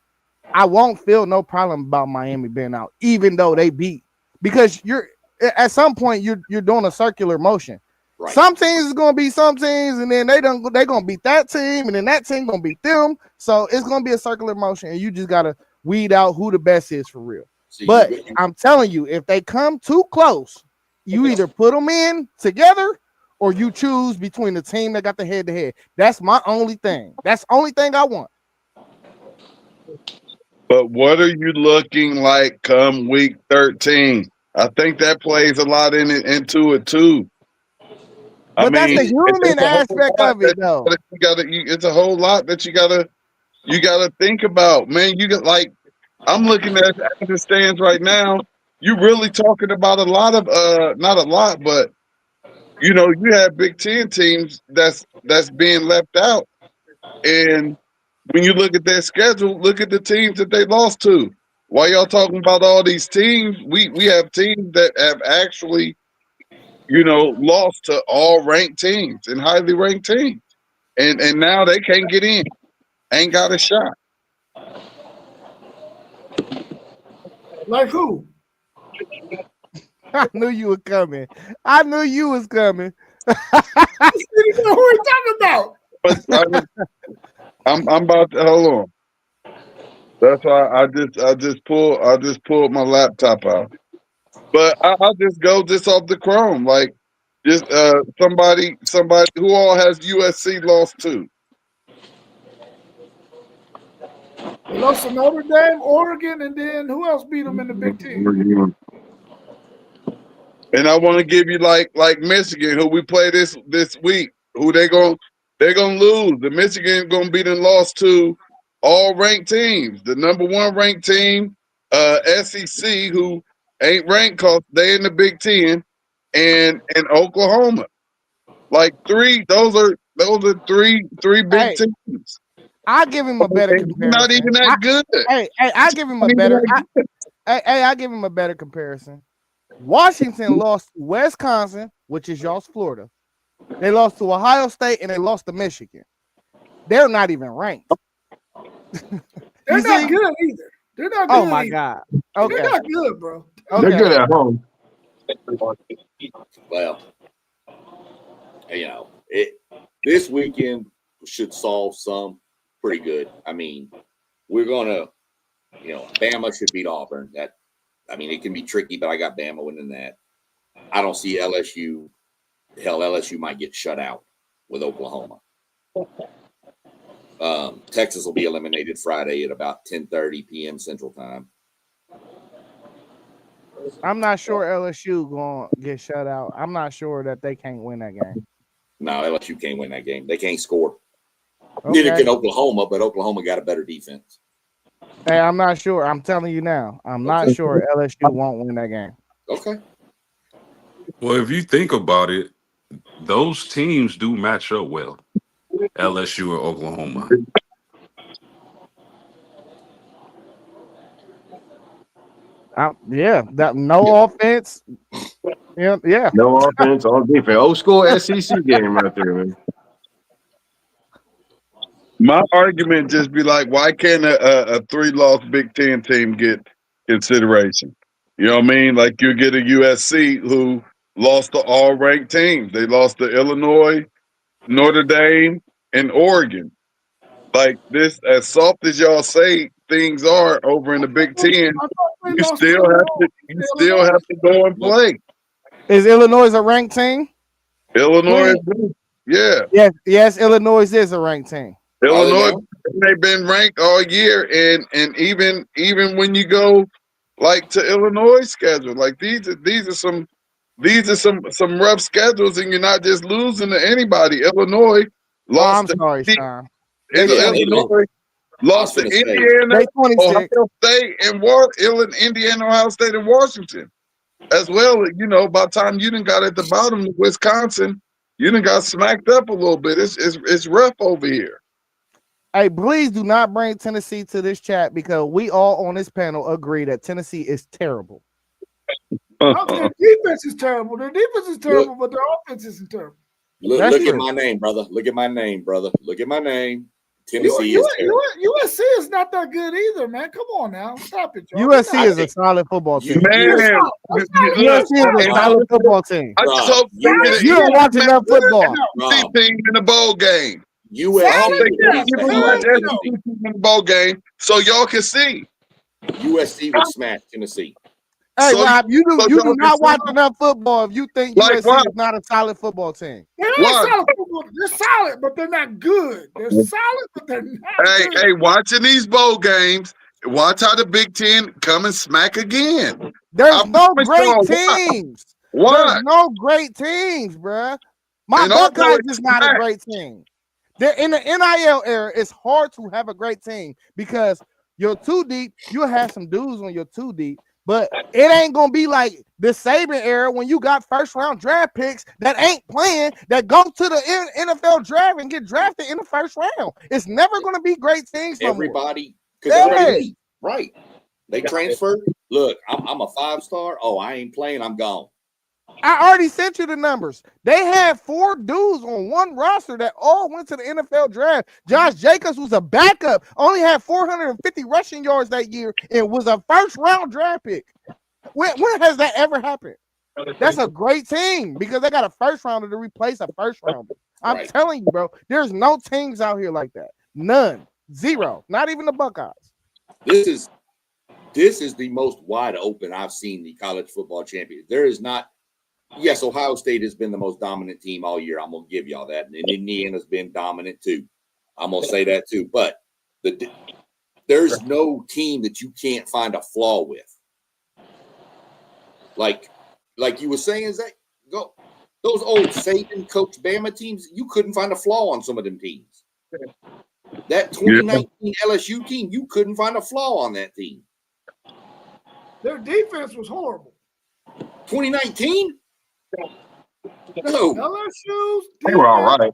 I won't feel no problem about Miami being out, even though they beat, because you're at some point you're doing a circular motion. Right. Some teams is gonna be some teams, and then they're gonna beat that team, and then that team gonna beat them. So it's gonna be a circular motion, and you just gotta weed out who the best is for real. But I'm telling you, if they come too close, you either put them in together or you choose between the team that got the head-to-head. That's my only thing. That's the only thing I want. But what are you looking like come week 13? I think that plays a lot into it too. But that's the human aspect of it, though. It's a whole lot that you gotta think about, man. You got I'm looking at the stands right now. You're really talking about a lot of not a lot, but you have Big Ten teams that's being left out. And when you look at their schedule, look at the teams that they lost to. While y'all talking about all these teams, we have teams that have actually lost to all ranked teams and highly ranked teams. And now they can't get in. Ain't got a shot. Like who? I knew you were coming. I knew you was coming. You know who we talking about? But I'm about to hold on. That's why I just pulled my laptop out. But I'll just go off the Chrome. Like just somebody who all has USC lost to. They lost to Notre Dame, Oregon, and then who else beat them in the Big Ten? And I want to give you like Michigan, who we play this week, who they're gonna lose. The Michigan gonna be lost to all ranked teams. The number one ranked team, SEC, who ain't ranked because they in the Big Ten, and Oklahoma. Like those are three big teams. I'll give him a better comparison. Not even that good. I'll give him a better. I'll give him a better comparison. Washington lost to Wisconsin, which is y'all's Florida. They lost to Ohio State and they lost to Michigan. They're not even ranked. They're not good either. They're not good. Oh my God. Okay. They're not good, bro. Okay. They're good at home. Well, this weekend should solve some pretty good. I mean, we're gonna, Bama should beat Auburn. It can be tricky, but I got Bama winning that. I don't see LSU. Hell, LSU might get shut out with Oklahoma. Texas will be eliminated Friday at about 10:30 p.m. Central Time. I'm not sure LSU going to get shut out. I'm not sure that they can't win that game. No, LSU can't win that game. They can't score. Okay. Neither can Oklahoma, but Oklahoma got a better defense. Hey, I'm not sure. I'm telling you now. I'm not sure LSU won't win that game. Okay. Well, if you think about it, those teams do match up well. LSU or Oklahoma. Yeah, that no offense. Yeah. No offense, all defense. Old school SEC game right there, man. My argument just be like, why can't a 3-loss Big Ten team get consideration? You know what I mean? Like you get a USC who lost to all ranked teams. They lost to Illinois, Notre Dame, and Oregon. Like this, as soft as y'all say things are over in the Big Ten, you still have to go and play. Is Illinois a ranked team? Illinois, yeah. Yes, Illinois is a ranked team. Illinois, they've been ranked all year, and even when you go like to Illinois schedule, like these are some rough schedules, and you're not just losing to anybody. Illinois lost. I'm sorry, Sean. Illinois lost to Indiana, Ohio State, and Indiana, Ohio State, and Washington as well. You know, by the time you done got at the bottom, Wisconsin, you done got smacked up a little bit. It's rough over here. Hey, please do not bring Tennessee to this chat because we all on this panel agree that Tennessee is terrible. Their defense is terrible. Their defense is terrible, but their offense isn't terrible. Look at my name, brother. Look at my name, brother. Look at my name. Tennessee is terrible. USC is not that good either, man. Come on now. Stop it, y'all. USC is a solid football team. Man, USC is a solid football team. I just hope you don't watch enough football. Team in the bowl game. USC in the bowl game, so y'all can see. USC would smash Tennessee. Hey, Rob, you do not watch enough football if you think USC is not a solid football team. They're solid football. They're solid, but they're not good. They're solid, but they're not good. Hey, watching these bowl games, watch how the Big Ten come and smack again. There's no great teams. Why? There's no great teams, bruh. My Buckeyes is not a great team. They're in the NIL era, it's hard to have a great team because you're too deep. You'll have some dudes when you're too deep, but it ain't gonna be like the Saban era when you got first-round draft picks that ain't playing that go to the NFL draft and get drafted in the first round. It's never gonna be great teams. Everybody, because right? They transfer. Look, I'm a 5-star. Oh, I ain't playing. I'm gone. I already sent you the numbers. They had 4 dudes on one roster that all went to the NFL draft. Josh Jacobs was a backup, only had 450 rushing yards that year and was a first-round draft pick. When has that ever happened? That's a great team because they got a first-rounder to replace a first-rounder. I'm telling you, bro, there's no teams out here like that. None. Zero. Not even the Buckeyes. This is the most wide open I've seen the college football champion. There is not. Yes, Ohio State has been the most dominant team all year. I'm going to give y'all that. And Indiana's been dominant too. I'm going to say that too. But there's no team that you can't find a flaw with. Like you were saying, Zach, those old Saban coach Bama teams, you couldn't find a flaw on some of them teams. That 2019 LSU team, you couldn't find a flaw on that team. Their defense was horrible. 2019? No. LSU's they were all right.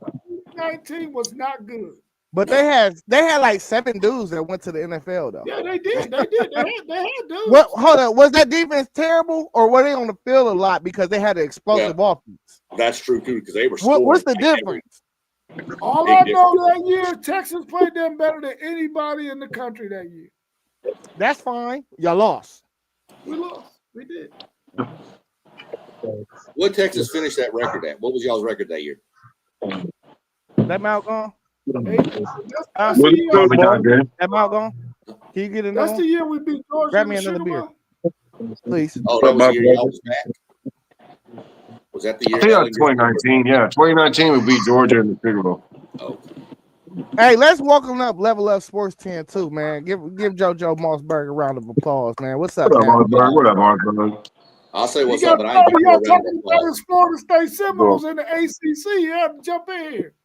2019 was not good. But they had like 7 dudes that went to the NFL though. Yeah, they did. They had dudes. What? Hold on. Was that defense terrible, or were they on the field a lot because they had an explosive offense? That's true too, because they were. What's the difference? All I know that year, Texas played them better than anybody in the country that year. That's fine. Y'all lost. We lost. We did. What Texas finished that record at? What was y'all's record that year? That mount gone? That's the year. That mount gone? Can you get another? That's the year we beat Georgia. Grab me another beer, please. Oh, that was the year y'all was back. Was that the year? I think that was 2019. Yeah, 2019 we beat Georgia in the Sugar Bowl. Oh. Hey, let's welcome up Level Up Sports 10 too, man. Give JoJo Mossberg a round of applause, man. What's up, man? What up, Mossberg? I'll say what's up, but I ain't y'all talking about his Florida State Seminoles in the ACC. You have to jump in here.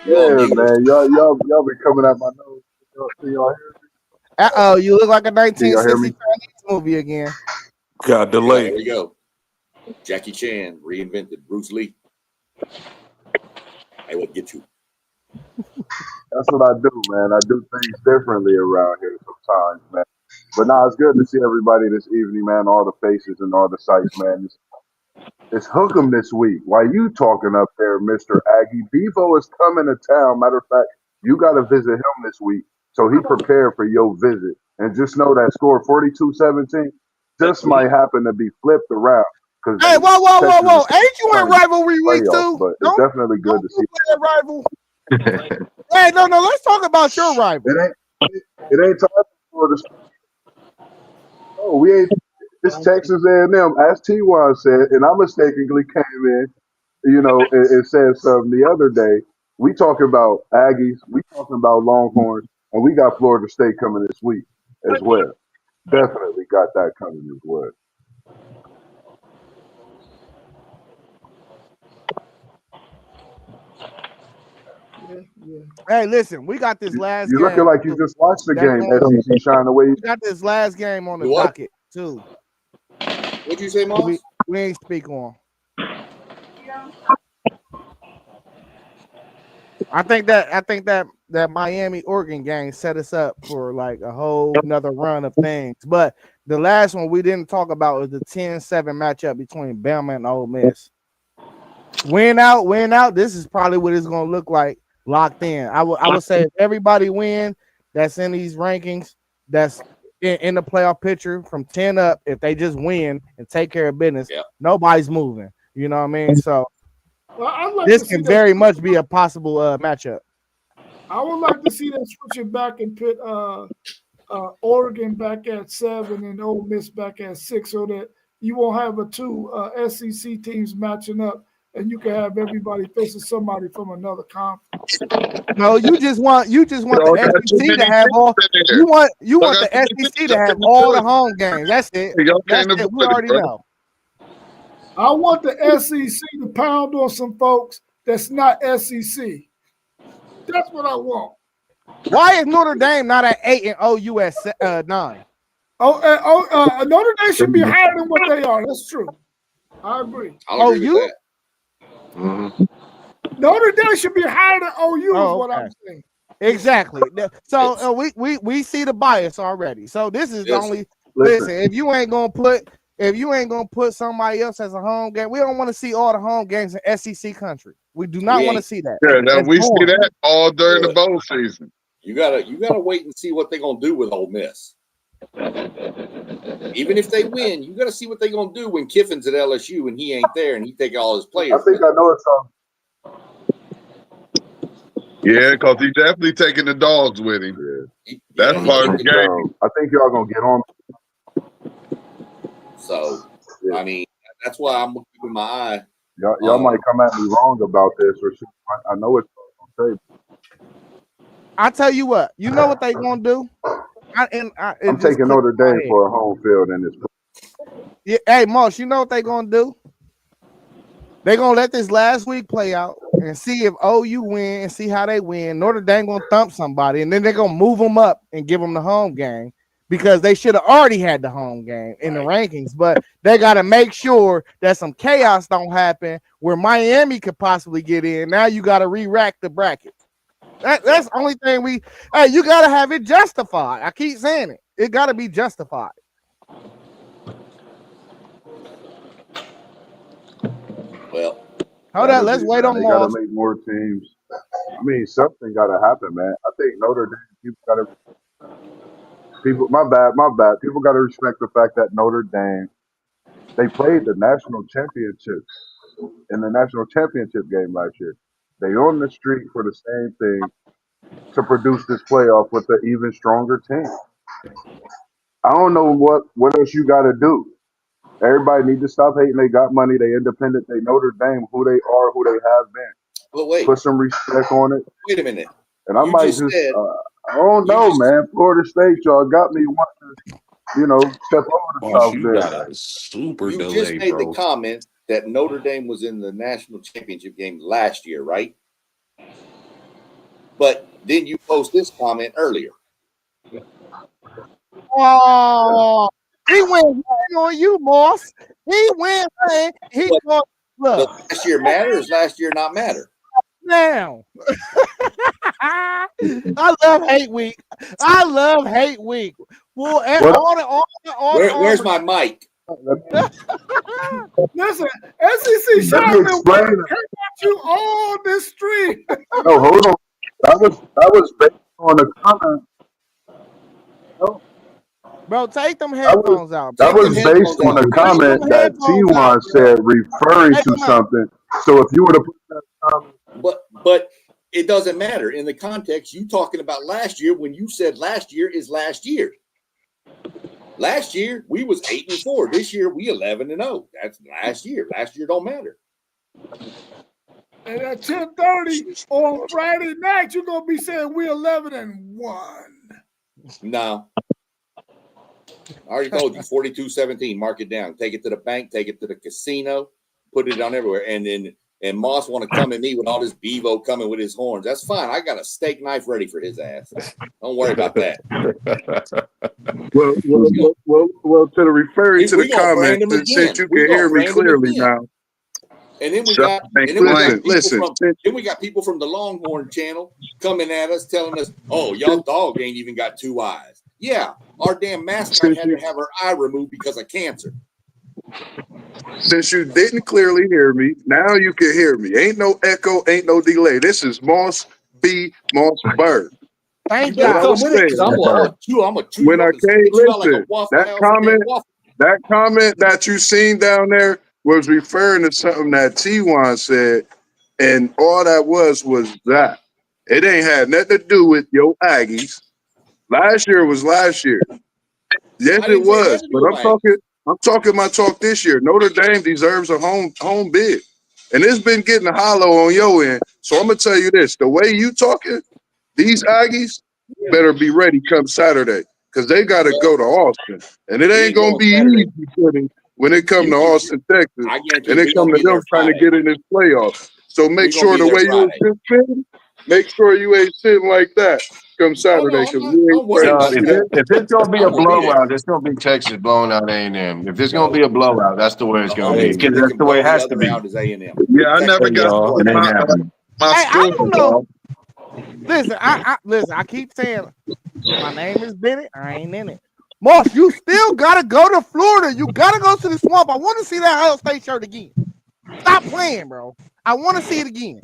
You all Yeah, giggles. man. Y'all been coming out my nose. Can y'all hear Uh-oh, you look like a me? Can y'all hear 1960 me? Chinese movie again. Got Yeah, there delay. we go. Jackie Chan reinvented Bruce Lee. I will get you. That's what I do, man. I do things differently around here sometimes, man. But nah, it's good to see everybody this evening, man. All the faces and all the sights, man. It's Hook'em this week. Why you talking up there, Mr. Aggie? Bevo is coming to town. Matter of fact, you got to visit him this week. So he prepared for your visit. And just know that score 42-17 just might happen to be flipped around because Hey, whoa! Texas is Ain't you in trying to get rivalry week playoffs. too? But it's definitely good Don't to you see. play a rival? Hey, no, let's talk about your rival. It ain't time for the. Oh, we ain't. It's Texas A&M, as T1 said, and I mistakenly came in, and said something the other day. We talking about Aggies, we talking about Longhorns, and we got Florida State coming this week as well. Definitely got that coming as well. Yeah. Hey, listen, we got this last You looking game. like you just watched the That's game, on. SEC shine away. We got this last game on the You what? docket too. What'd you say, We Moss? we ain't speak on. I think that Miami Oregon game set us up for like a whole another run of things. But the last one we didn't talk about was the 10-7 matchup between Bama and Ole Miss. Win out. This is probably what it's gonna look like locked in. I would say if everybody win that's in these rankings, that's in the playoff picture from 10 up, if they just win and take care of business, Yeah. nobody's moving. You know what I mean? So Well, I'd like this to see can that. very much be a possible matchup. I would like to see them switch it back and put Oregon back at 7 and Ole Miss back at 6, so that you won't have a two SEC teams matching up, and you can have everybody facing somebody from another conference. No, you just want Y'all got the too SEC to many have all. teams in there. You Y'all want got the too many SEC teams. to Y'all have can't all avoid the it. home games. That's it. Y'all That's can't it. We avoid it, already bro. know. I want the SEC to pound on some folks that's not SEC. That's what I want. Why is Notre Dame not at 8 and OU at 9? Notre Dame should be higher than what they are. That's true. I agree. I'll agree with OU? that. Mhm. Notre Dame should be higher than OU is Oh, what okay. I'm saying. Exactly. So It's, we see the bias already. So this is the listen, only Listen, listen. If you ain't gonna put somebody else as a home game, we don't want to see all the home games in SEC country. We do not we want to ain't. see that. Yeah, now That's we see boring. that all during the Look, bowl season. you gotta wait and see what they're gonna do with Ole Miss. Even if they win, you gotta see what they're gonna do when Kiffin's at LSU and he ain't there and he take all his I players think with him. I know it's Yeah, because he's definitely taking the dogs with him. Yeah. That's Yeah, he part of the keeping. game. I think y'all gonna get on. So Yeah. I mean, that's why I'm keeping my eye. Y'all might come at me wrong about this, or I know it's gonna say. I tell you what. You know what they gonna do? It I'm just taking clicked Notre in my Dame head. for a home field in this. Yeah, hey, Moss, you know what they gonna do? They're gonna let this last week play out and see if OU win and see how they win. Notre Dame gonna thump somebody, and then they're gonna move them up and give them the home game because they should have already had the home game in the rankings. But they gotta make sure that some chaos don't happen where Miami could possibly get in. Now you gotta re-rack the bracket. That's the only thing you gotta have it justified. I keep saying it. It gotta be justified. Well, Hold on, let's wait Man. on They gotta Moss. make more teams. I mean, something gotta happen, man. I think Notre Dame my bad. People gotta respect the fact that Notre Dame they played the national championship in the national championship game last year. They on the street for the same thing to produce this playoff with an even stronger team. I don't know what else you gotta do. Everybody need to stop hating. They got money. They independent. They Notre Dame, who they are, who they have been. but wait Put some respect on it. a minute. And I You might just just, said I don't you know, just man. Florida State, y'all got me wanting to, step over the Boss, South you Bend. got a super you just delay, made the bro. comment that Notre Dame was in the national championship game last year, right? But then you post this comment earlier. Oh, he went on you, Moss. He went. He But look does last year matter? Or does last year not matter? now. I love hate week. I love hate week. Well, Where's my mic? Listen, SEC Let me Sharpman explain it. came at you all this stream. No, hold on. That was based on a comment. No, bro, take them that was headphones out, that Take bro. them was based headphones on out. a Take comment them that headphones out, T1 bro. said referring Take to them out. something. So if you would have put that comment, But it doesn't matter in the context. You talking about last year when you said last year is last year. Last year we was 8-4. This year we 11-0. That's last year. Last year don't matter. And at 10:30 on Friday night, you're gonna be saying we're 11-1. No. I already told you 42-17. Mark it down. Take it to the bank. Take it to the casino. Put it on everywhere. And Moss want to come at me with all this Bevo coming with his horns. That's fine. I got a steak knife ready for his ass. Don't worry about that. Well, to the referring to We the gonna brand comment, him since again. you We can gonna hear me brand him clearly again. now. And then we Shut got up, listen. then we got people from the Longhorn channel coming at us telling us, "Oh, y'all dog ain't even got two eyes." Yeah, our damn mascot had to have her eye removed because of cancer. Since you didn't clearly hear me, now you can hear me. Ain't no echo, ain't no delay. This is Moss B. Moss Bird. Thank You better What I y'all. was come with it because I'm saying, gonna chew when you I up and came, spit you out like a listen, Waffle House comment, waffle. that comment that you seen down there was referring to something that T1 said, and all that was that. It ain't had nothing to do with your Aggies. Last year was last year. Yes, I it didn't say it had was. to do But with my Aggies. I'm talking my talk this year. Notre Dame deserves a home bid. And it's been getting hollow on your end. So I'm gonna tell you this: the way you talking, these Aggies better be ready come Saturday. Because they gotta Well, go to Austin. And it we ain't ain't gonna going be Saturday. easy for them when it come to Austin, Texas, I guarantee and you it we come gonna to be them there trying to Friday. get in this playoff. So We make gonna sure be the there way you was Friday. just sitting, make sure you ain't sitting like that come Oh Saturday, no, I'm because not. we ain't I'm worried ready. No, about See that. that? if it's gonna be I'm a gonna be there. blowout, it's gonna be Texas blowing out A&M. If it's gonna No, be a blowout, that's the way it's the gonna only be Hey, team because that that's can the way blow it the has to other be. out is A&M. Yeah, I Texas never hey, ain't got gonna y'all. blow It them ain't my out. happening. my Hey, I school. don't know. Listen, I keep saying my name is Bennett. I ain't in it. Moss, you still gotta go to Florida. You gotta go to the swamp. I want to see that Ohio State shirt again. Stop playing, bro. I want to see it again.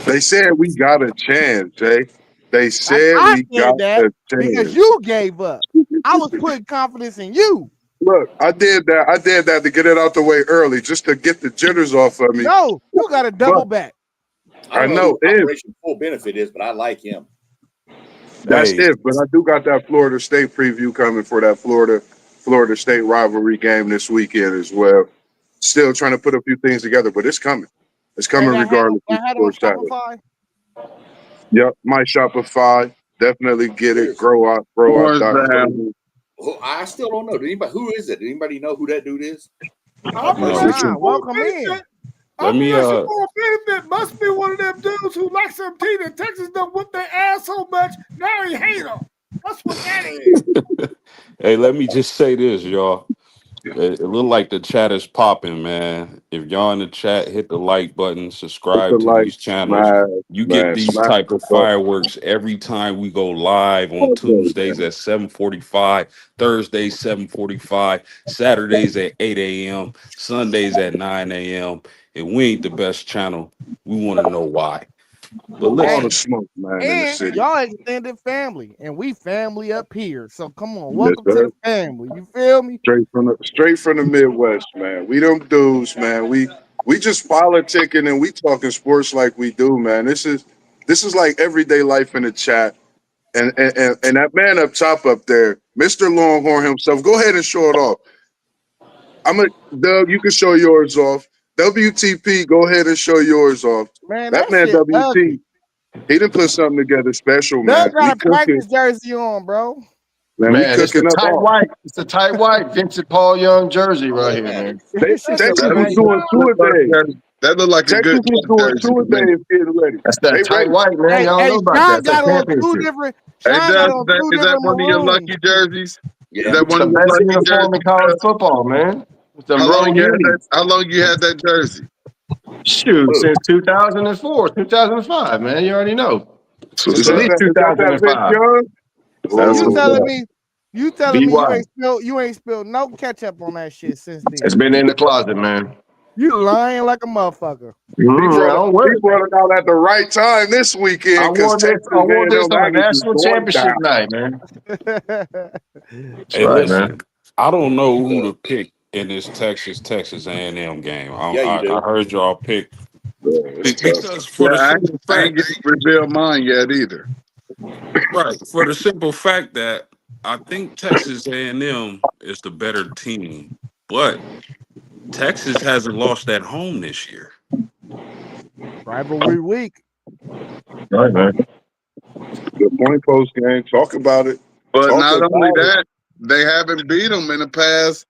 They said we got a chance, Jay. They said I we got said that a because chance. you gave up. I was putting confidence in you. Look, I did that. I did that to get it out the way early, just to get the jitters off of me. No, you got to But double back. I I don't know know who if Operation Full Benefit is, but I like him. that's Hey, if. But I do got that Florida State preview coming for that Florida State rivalry game this weekend as well. Still trying to put a few things together, but it's coming. It's Hey, coming regardless on before Saturday. Shopify. Yep, my Shopify. Definitely get it. Seriously. Grow out. I still don't know. Who is it? Anybody know who that dude is? no. Operation Full Welcome in. Benefit. Let me Operation Full Benefit must be one of them dudes who like some team in Texas done whip their ass so much, now he hate them. That's what that is. hey, let me just say this, y'all. It look like the chat is popping, man. If y'all in the chat, hit the like button, Hit the subscribe to like, these channels. You get these smash type the of fireworks every time we go live on Tuesdays at 7:45, Thursdays 7:45, Saturdays at 8 a.m., Sundays at 9 a.m. If we ain't the best channel, we want to know why. But all listen, the smoke, man, in the And city. y'all extended family, and we family up here. So come on, Yes, welcome to sir. the family. You feel me? Straight from the Midwest, man. We them dudes, man. We just politicking and we talking sports like we do, man. This is like everyday life in the chat. And that man up top up there, Mr. Longhorn himself. Go ahead and show it off. Doug, you can show yours off. WTP, go ahead and show yours off. Man, That that man shit WT, ugly. he done put something together special, Doug man. We got a cooking, practice jersey on, bro. man. We Man, it's the cooking up tight all. white. It's the tight white Vincent Paul Young jersey All right that here, man. matters. They, Shut your Texas was bang. doing two a day. That looked like a Texas good is doing jersey two to a me. days getting ready. That's that They tight ready. white, man. Hey, Y'all know about that. John It's that got on two championship. different. Hey, John got Dust, on two is that different one of your maroons. lucky jerseys? Is Yeah. that It's one the of your best lucky uniform in jerseys? college football, man. It's them How bro long you had that? unis. How long you had that jersey? Shoot, since 2004, 2005, man. You already know. Since at least Is that Vince 2005. Young? So That's you what's Oh, telling up. me, you BY. ain't spilled no ketchup on that shit since It's then. been in the closet, man. You lying like a motherfucker. I don't he wear it. brought it out at the right time this I weekend because wore this. Texas I wore A&M this on a Aggies is national going championship down. night, man. That's Hey, right, man. listen, I don't know who So, to pick in this Texas A&M game. yeah, you I do. heard y'all pick It's tough. because for Yeah, the simple I ain't fact, get to reveal mine yet either. right? For the simple fact that I think Texas A&M is the better team, but Texas hasn't lost at home this year. Rivalry week. Right, man. Good point, post game. Talk about it. But Talk not only about it. that, they haven't beat them in the past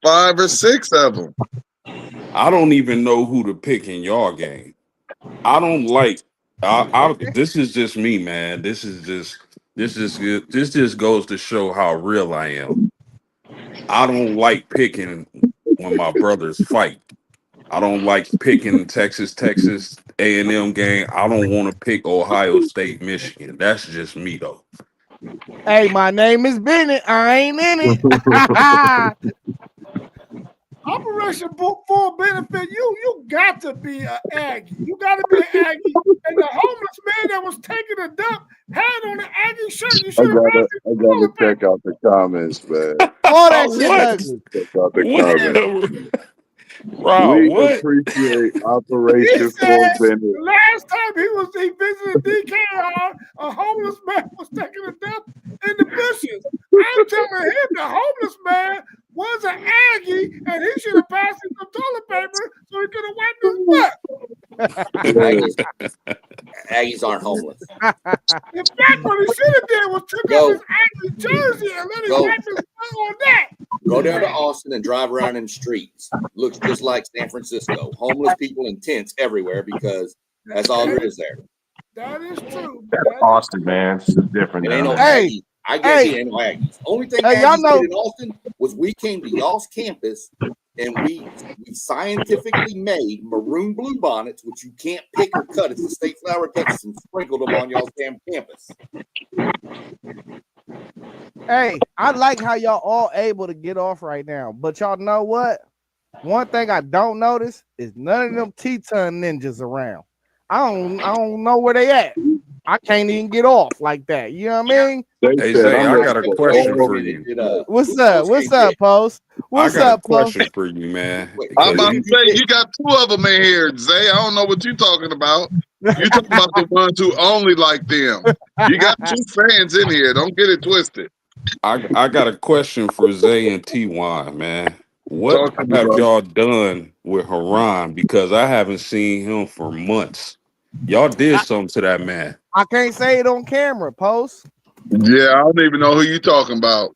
5 or 6 of them. I don't even know who to pick in y'all game. I don't like. This is just me, man. This just goes to show how real I am. I don't like picking when my brothers fight. I don't like picking Texas A&M game. I don't want to pick Ohio State, Michigan. That's just me though. Hey, my name is Bennett. I ain't in it. Operation Full Benefit, you got to be an Aggie. You got to be an Aggie. And the homeless man that was taking a dump had on an Aggie shirt. You should have passed it I to gotta toilet check paper. out the comments, man. All that shit What? ugly. Check out the comments. What? Rob, We what? appreciate He Operation Full said Bennett. the last time he visited DKR, a homeless man was taking a dump in the bushes. I'm telling him the homeless man was an Aggie and he should have passed him some toilet paper so he could have wiped his butt. Aggies aren't homeless. In fact, what he should have did was took off Go, his Aggie jersey and let him go, wipe his butt on that. go down to Austin and drive around in the streets. Looks just like San Francisco. Homeless people in tents everywhere because that's all there is there. That is true. That's That is Austin, man. This is different It ain't down no there. Hey, Aggies. I guarantee it hey, ain't no Aggies. Only thing hey, y'all Aggies know. did in Austin was we came to y'all's campus and we scientifically made maroon blue bonnets, which you can't pick or cut. It's the state flower of Texas, and sprinkled them on y'all's damn campus. Hey, I like how y'all all able to get off right now. But y'all know what? One thing I don't notice is none of them Teton ninjas around. I don't know where they at. I can't even get off like that. You know what I mean? They Hey said Zay, I'm I ready got a for question all. for you. What's Who's up? post What's game up, pick? Post? I What's got a up, Post? question for you, man. Wait, I'm who about did to you say pick? you got 2 of them in here, Zay. I don't know what you're talking about. You talking about the ones who only like them. You got 2 fans in here. Don't get it twisted. I got a question for Zay and Ty, man. What Talk to me, have bro. y'all done with Haran? Because I haven't seen him for months. Y'all did something to that man. I can't say it on camera, Post. Yeah, I don't even know who you talking about.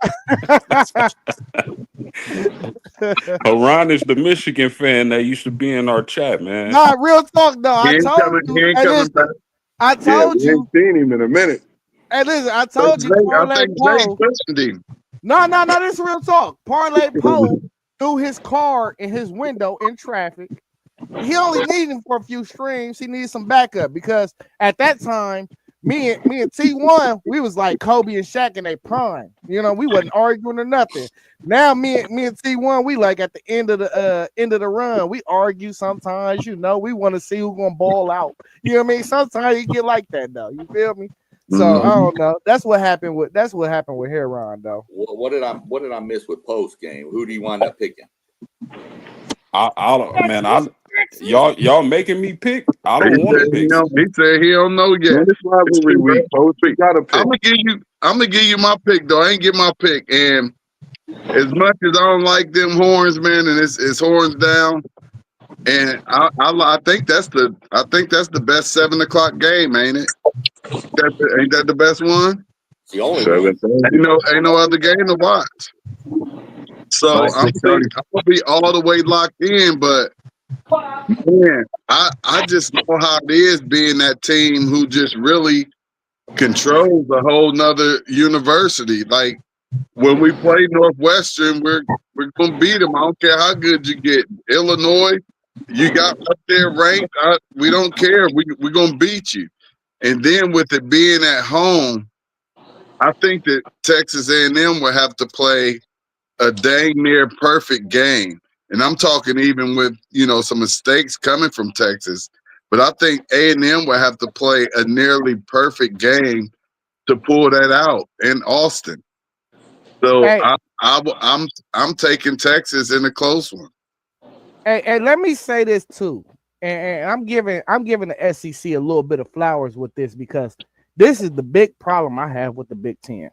Haran is the Michigan fan that used to be in our chat, man. Nah, real talk though. He I ain't told coming. He you. ain't Hey, coming back. listen. I Yeah, told we ain't you. seen him in a minute. Hey, listen. I But told you. I Parlay think Zay Poe. questioned him. No. This is real talk. Parlay Poe threw his car in his window in traffic. He only needed him for a few streams. He needed some backup because at that time, me and T1, we was like Kobe and Shaq in their prime. You know, we wasn't arguing or nothing. Now me and T1, we like at the end of the run. We argue sometimes, you know, we want to see who's gonna ball out. You know what I mean? Sometimes you get like that though. You feel me? So I don't know. That's what happened with Heron though. What did I miss with post game? Who do you wind up picking? Y'all making me pick. I He don't want to said pick. he said he don't know yet. Man, it's It's rivalry too week. Post, you got to pick. I'm gonna give you my pick though. I ain't get my pick, and as much as I don't like them horns, man, and it's horns down, and I think that's the best 7 o'clock game, ain't it? Ain't that the best one? It's the only one. 7:30. Ain't no other game to watch. So Right, I'm 6:30. gonna be all the way locked in, but Man, I just know how it is being that team who just really controls a whole nother university. Like when we play Northwestern, we're gonna beat them. I don't care how good you get. Illinois, you got up there ranked. We don't care. We're gonna beat you. And then with it being at home, I think that Texas A&M will have to play a dang near perfect game. And I'm talking even with, some mistakes coming from Texas. But I think A&M will have to play a nearly perfect game to pull that out in Austin. So Hey, I'm taking Texas in a close one. and let me say this too, and I'm giving the SEC a little bit of flowers with this because this is the big problem I have with the Big Ten.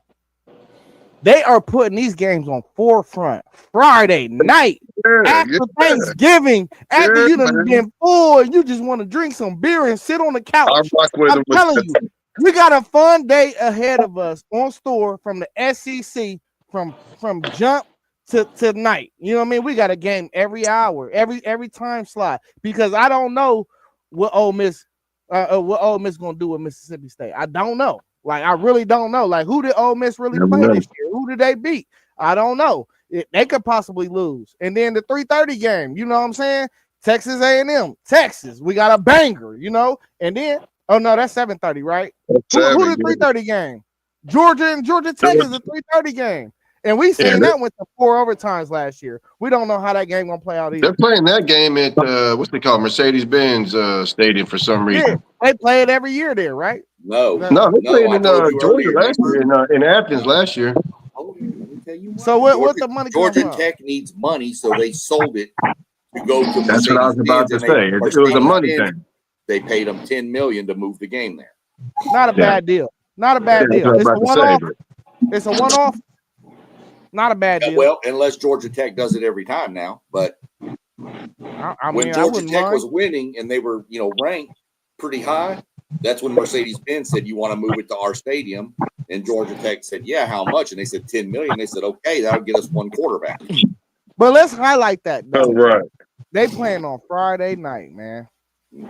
They are putting these games on forefront Friday night after Thanksgiving, after you done been full and you just want to drink some beer and sit on the couch. I'm telling you, we got a fun day ahead of us on store from the SEC from jump to night. You know what I mean? We got a game every hour, every time slot because I don't know what Ole Miss gonna do with Mississippi State. I don't know. Like, I really don't know. Like, who did Ole Miss really play this year? Who did they beat? I don't know. They could possibly lose. And then the 3:30 game, you know what I'm saying? Texas A&M, Texas. We got a banger, And then, oh, no, that's 7:30, right? Who the 3:30 game? Georgia and Georgia Tech is a 3:30 game. And we seen that went to 4 overtimes last year. We don't know how that game going to play out either. They're playing that game at, what's they call Mercedes-Benz Stadium for some reason. Yeah, they play it every year there, right? No, they played in Georgia last year, in Athens last year. Let me tell you so what the money Georgia Tech needs money, so they sold it to go to Mercedes. That's what I was about to say. It was a money thing. They paid them $10 million to move the game there. Not a bad deal. Not a bad deal. It's a one-off. It's a one-off. Not a bad deal. Well, unless Georgia Tech does it every time now. But when Georgia Tech was winning and they were, ranked pretty high, that's when Mercedes-Benz said, you want to move it to our stadium? And Georgia Tech said, yeah, how much? And they said $10 million. They said, okay, that'll get us one quarterback. But let's highlight that. Oh, right. They playing on Friday night, man.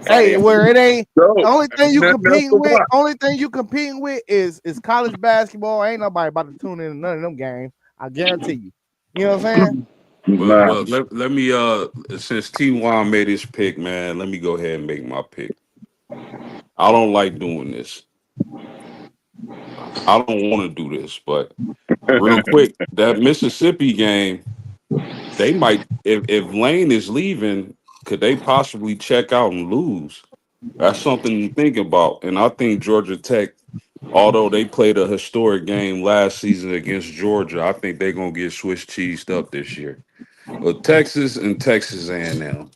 Hey, where it ain't the only thing you competing with. Only thing you competing with is college basketball. Ain't nobody about to tune in to none of them games. I guarantee you. You know what I'm saying? Well, let me since T1 made his pick, man, let me go ahead and make my pick. I don't like doing this. I don't want to do this, but real quick, that Mississippi game, they might if Lane is leaving, could they possibly check out and lose? That's something to think about. And I think Georgia Tech, although they played a historic game last season against Georgia, I think they're gonna get Swiss cheesed up this year. But Texas and Texas A&M,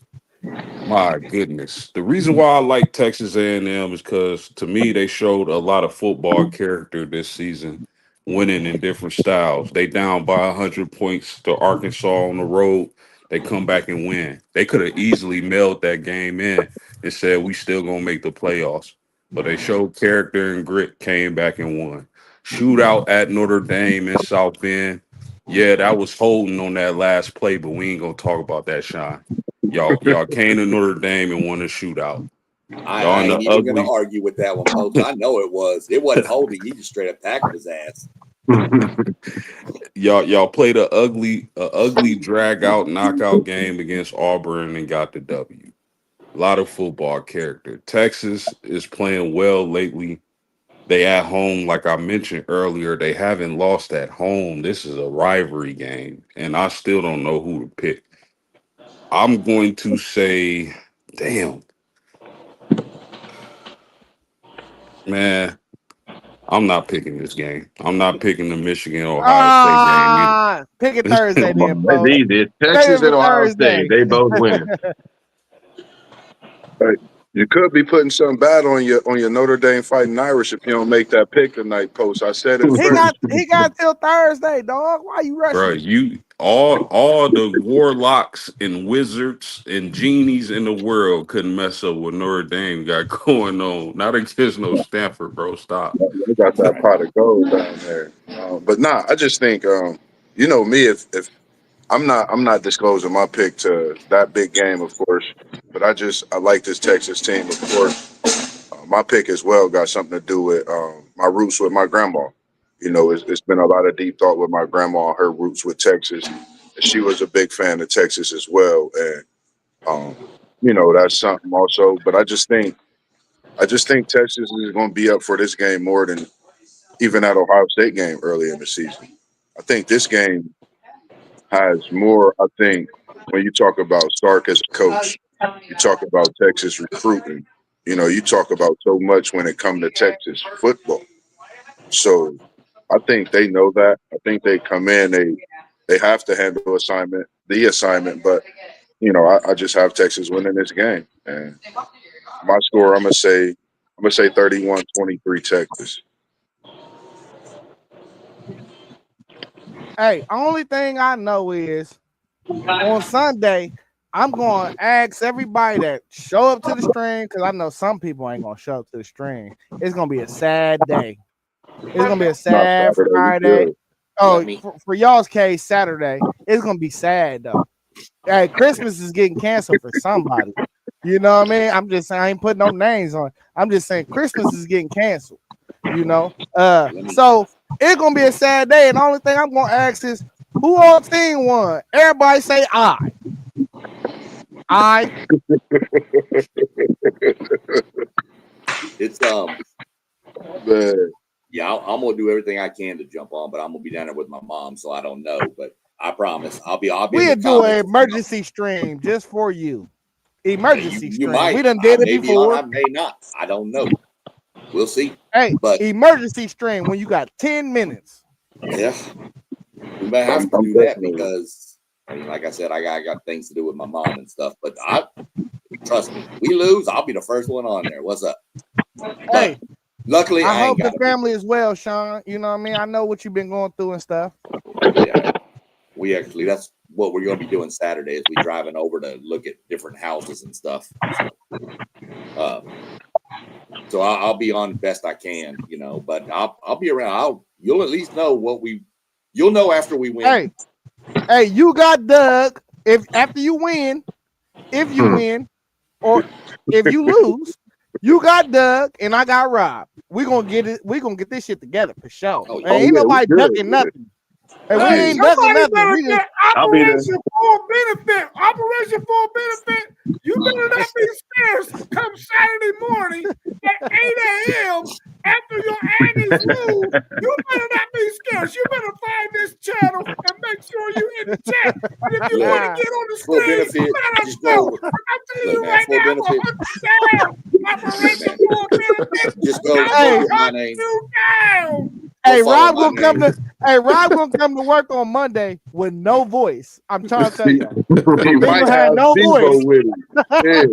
my goodness. The reason why I like Texas A&M is because to me they showed a lot of football character this season, winning in different styles. They down by 100 points to Arkansas on the road. They come back and win. They could have easily mailed that game in and said we still gonna make the playoffs. But they showed character and grit, came back and won. Shootout at Notre Dame in South Bend. Yeah, that was holding on that last play, but we ain't gonna talk about that, Sean. Y'all came to Notre Dame and won a shootout. I ain't even going to argue with that one, folks. I know it was. It wasn't holding. He just straight up tackled his ass. y'all played a ugly drag out knockout game against Auburn and got the W. A lot of football character. Texas is playing well lately. They at home, like I mentioned earlier, they haven't lost at home. This is a rivalry game, and I still don't know who to pick. I'm going to say, damn, man, I'm not picking this game. I'm not picking the Michigan Ohio State game. Pick it Thursday, then, bro. Texas and Ohio State, they both winning. You could be putting something bad on your Notre Dame Fighting Irish if you don't make that pick tonight, Post. I said it first. He got till Thursday, dog. Why you rushing? Bro, you all the warlocks and wizards and genies in the world couldn't mess up what Notre Dame got going on. Not against no Stanford, bro. Stop. They got that pot of gold down there. But I just think, you know me, if I'm not disclosing my pick to that big game, of course, but I like this Texas team, of course. My pick as well got something to do with my roots with my grandma. You know, it's been a lot of deep thought with my grandma, her roots with Texas. And she was a big fan of Texas as well, and um, you know that's something also. But I just think Texas is going to be up for this game more than even that Ohio State game early in the season. I think this game has more. I think when you talk about Stark as a coach, you talk about Texas recruiting. You know, you talk about so much when it comes to Texas football. So I think they know that. I think they come in, they have to handle the assignment. But you know, I just have Texas winning this game, and my score, I'm gonna say 31-23 Texas. Hey, only thing I know is on Sunday, I'm going to ask everybody that show up to the stream because I know some people ain't going to show up to the stream. It's going to be a sad day. It's going to be a Not sad Saturday, we Friday. good. Oh, for y'all's case, Saturday, it's going to be sad, though. Hey, Christmas is getting canceled for somebody. You know what I mean? I'm just saying, I ain't putting no names on it. I'm just saying Christmas is getting canceled, you know? So it's going to be a sad day. And the only thing I'm going to ask is, who on team won? Everybody say I. It's Man, yeah, I'm gonna do everything I can to jump on, but I'm gonna be down there with my mom, so I don't know. But I promise I'll be in We'll the do an comments. emergency stream just for you. Emergency You stream. might. We done I did it may be on. before. I may not. I don't know. We'll see. Hey, But emergency stream when you got 10 minutes. yeah, we may have to I'm do that definitely. because I mean, like I said, I got things to do with my mom and stuff. But I trust me, we lose, I'll be the first one on there. What's up? But Hey, luckily, I I ain't hope the got to be. family is well, Sean. You know what I mean? I know what you've been going through and stuff. Yeah, we actually that's what we're going to be doing Saturday is we driving over to look at different houses and stuff. Uh, so I'll be on best I can, you know. But I'll be around. You'll at least know you'll know after we win. Hey, you got Doug. If after you win, if you win, or if you lose, you got Doug and I got Rob. We're gonna get it. We're gonna get this shit together for sure. Oh, Oh Ain't yeah, we nobody good. ducking Yeah. nothing. Hey, we Hey, ain't ducking somebody nothing. better We just get I'll be there. Operation Full Benefit. Operation Full Benefit. You better not be scared come Saturday morning at 8 a.m. after your Aggies lose. You better not be scared. You better find this channel and make sure you in the chat. And if you Look, want to get on the full screen, benefit. let us Just know. go. I'm telling Look, you man. right Full now, I'm benefit. going to hunt you down. Look, Operation man. Full Benefit. Just go I'm Hey, going get to my hunt name. you down. Go hey, follow Rob my gonna come name. to Rob gonna come to work on Monday with no voice. I'm trying to tell you. He He might gonna have have no Bevo voice. with him. Yeah,